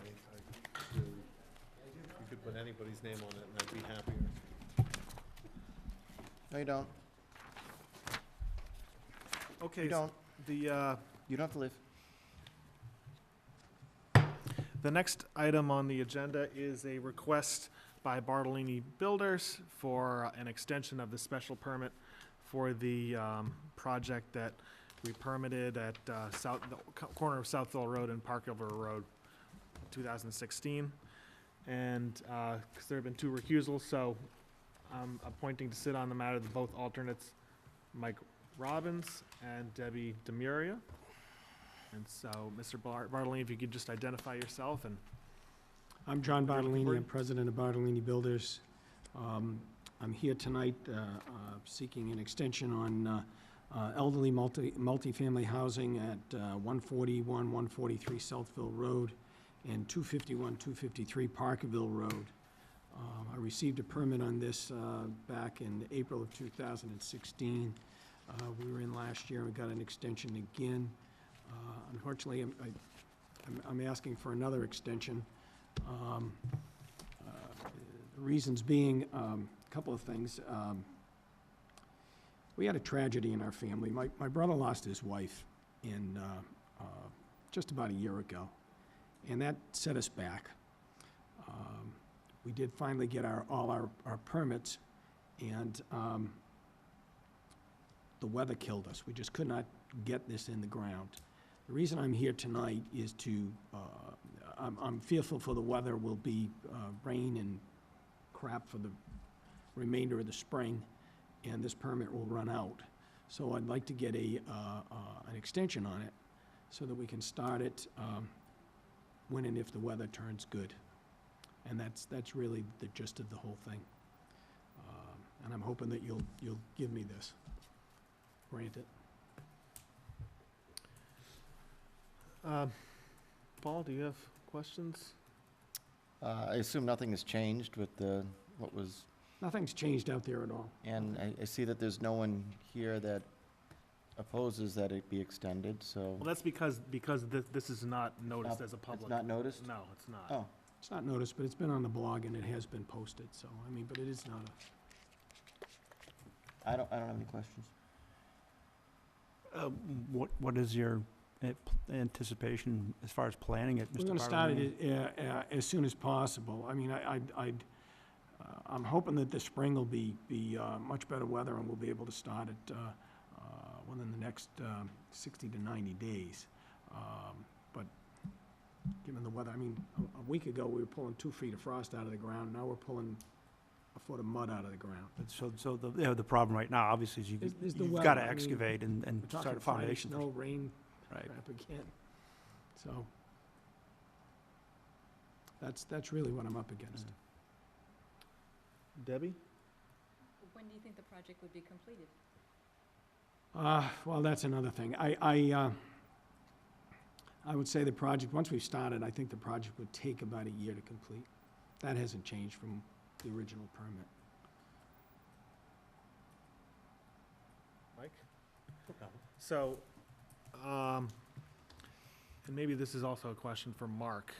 You could put anybody's name on it and I'd be happier. No, you don't. Okay, You don't. the, You don't have to leave. the next item on the agenda is a request by Bartolini Builders for an extension of the special permit for the project that we permitted at the corner of Southville Road and Parkerville Road, 2016. And because there have been two recusals, so I'm appointing to sit on the matter the both alternates, Mike Robbins and Debbie Demuria. And so, Mr. Bartolini, if you could just identify yourself and I'm John Bartolini, I'm Word. president of Bartolini Builders. I'm here tonight seeking an extension on elderly multifamily housing at 141, 143 Southville Road and 251, 253 Parkerville Road. I received a permit on this back in April of 2016. We were in last year and we got an extension again. Unfortunately, I'm asking for another extension. The reasons being, a couple of things. We had a tragedy in our family. My brother lost his wife in just about a year ago, and that set us back. We did finally get all our permits, and the weather killed us. We just could not get this in the ground. The reason I'm here tonight is to, I'm fearful for the weather will be rain and crap for the remainder of the spring, and this permit will run out. So I'd like to get an extension on it so that we can start it when and if the weather turns good. And that's really the gist of the whole thing. And I'm hoping that you'll give me this. Grant it. Paul, do you have questions? I assume nothing has changed with what was, Nothing's changed out there at all. and I see that there's no one here that opposes that it be extended, so. Well, that's because this is not noticed as a public. It's not noticed? No, it's not. Oh, It's not noticed, but it's been on the blog and it has been posted, so, I mean, but it is not I don't have any questions. What is your anticipation as far as planning it, Mr. We're gonna start Bartolini? it as soon as possible. I mean, I'm hoping that the spring will be much better weather and we'll be able to start it within the next 60 to 90 days. But given the weather, I mean, a week ago, we were pulling 2 feet of frost out of the ground. Now we're pulling a foot of mud out of the ground. So the problem right now, obviously, is Is the you've weather. got to I mean, excavate and We're start talking a foundation. Friday, snow, rain, Right. crap again. So that's really what I'm up against. Debbie? When do you think the project would be completed? Well, that's another thing. I would say the project, once we've started, I think the project would take about a year to complete. That hasn't changed from the original permit. Mike? So, and maybe this is also a question for Mark.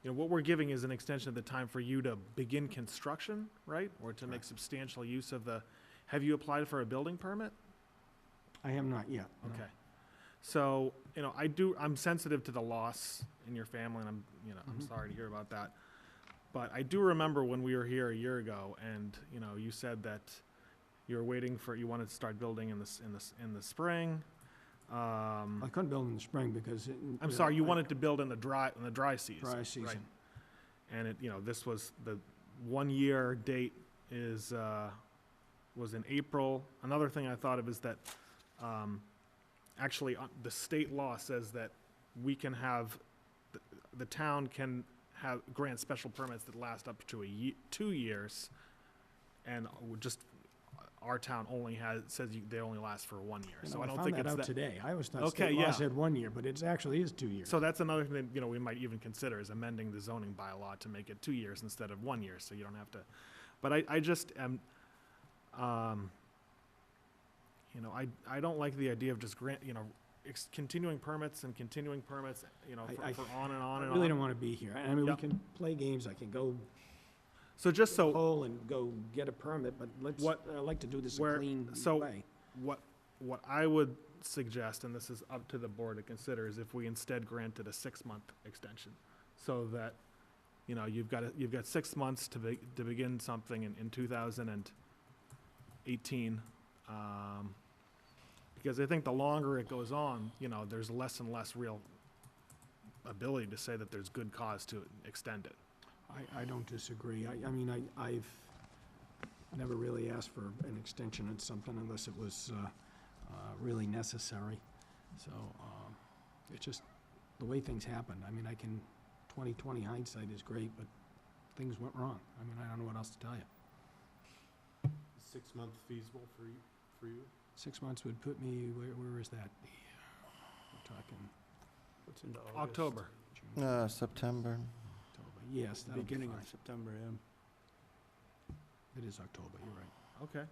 What we're giving is an extension of the time for you to begin construction, right? Or to make substantial use of have you applied for a building permit? I have not yet. no. Okay. So, I'm sensitive to the loss in your family, and I'm sorry to hear about that. But I do remember when we were here a year ago, and, you said that you were you wanted to start building in the spring. I couldn't build in the spring because. I'm sorry, you wanted to build in the dry season. Dry season. Right. And this was the 1-year date was in April. Another thing I thought of is that, actually, the state law says that we can have, the town can grant special permits that last up to 2 years, and our town says they only last for 1 year. So I don't think it's I found that out today. I always thought state law said 1 year, but it actually is 2 years. So that's another thing that, we might even consider is amending the zoning bylaw to make it 2 years instead of 1 year, so you don't have to. But I just am, I don't like the idea of just continuing permits and continuing permits, for on and on and on. I really don't want to be here. I mean, we Yep. can play games. I can go So just so, poll and go get a permit, but I like to do this a clean way. what I would suggest, and this is up to the board to consider, is if we instead granted a 6-month extension, so that, you've got 6 months to begin something in 2018. Because I think the longer it goes on, there's less and less real ability to say that there's good cause to extend it. I don't disagree. I mean, I've never really asked for an extension on something unless it was really necessary. So it's just the way things happen. I mean, 20/20 hindsight is great, but things went wrong. I mean, I don't know what else to tell you. 6 month feasible for you? 6 months would put me, where is that? We're talking What's into October. June, September. October. Yes, that'll be Beginning fine. of September, yeah. It is October, you're right. Okay.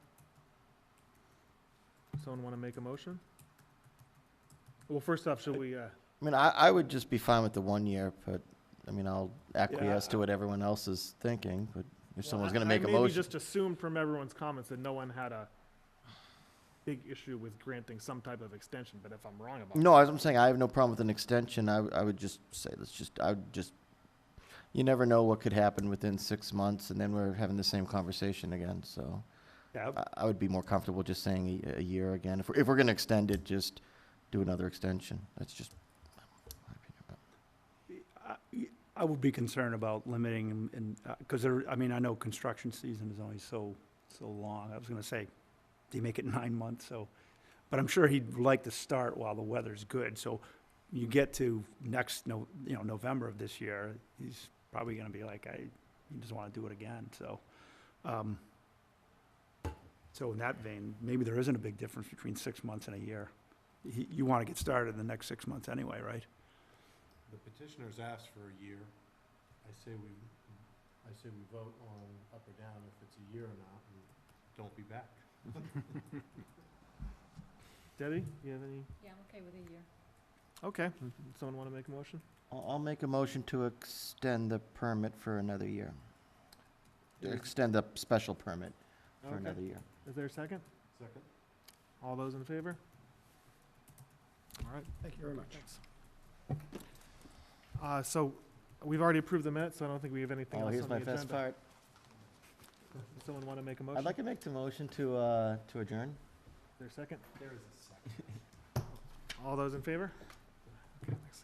Someone want to make a motion? Well, first off, should we, I mean, I would just be fine with the 1 year, but, I mean, I'll acquiesce Yeah. to what everyone else is thinking, but if someone's Well, gonna make a I maybe motion. just assumed from everyone's comments that no one had a big issue with granting some type of extension, but if I'm wrong about No, as I'm saying, I have no problem with an extension. I would just say, you never know what could happen within 6 months, and then we're having the same conversation again, so. Yeah, I would be more comfortable just saying a year again. If we're gonna extend it, just do another extension. That's just my opinion. I would be concerned about limiting, and, because I know construction season is only so long. I was gonna say, they make it 9 months, but I'm sure he'd like to start while the weather's good, so you get to next, November of this year, he's probably gonna be like, he doesn't wanna do it again, so. So in that vein, maybe there isn't a big difference between 6 months and a year. You wanna get started in the next 6 months anyway, right? The petitioners asked for a year. I say we vote on up or down if it's a year or not, and don't be back. Debbie, you have any? Yeah, I'm okay with a year. Okay. Someone want to make a motion? I'll make a motion to extend the permit for another year. Is- Extend the special permit for Okay. another year. Is there a second? Second? All those in favor? All right. Thank you very much. Thanks. So we've already approved the minutes, so I don't think we have anything Oh, else on here's the my agenda. best part. Does someone want to make a motion? I'd like to make the motion to adjourn. Is there a second? There is a second. All those in favor? Okay, thanks.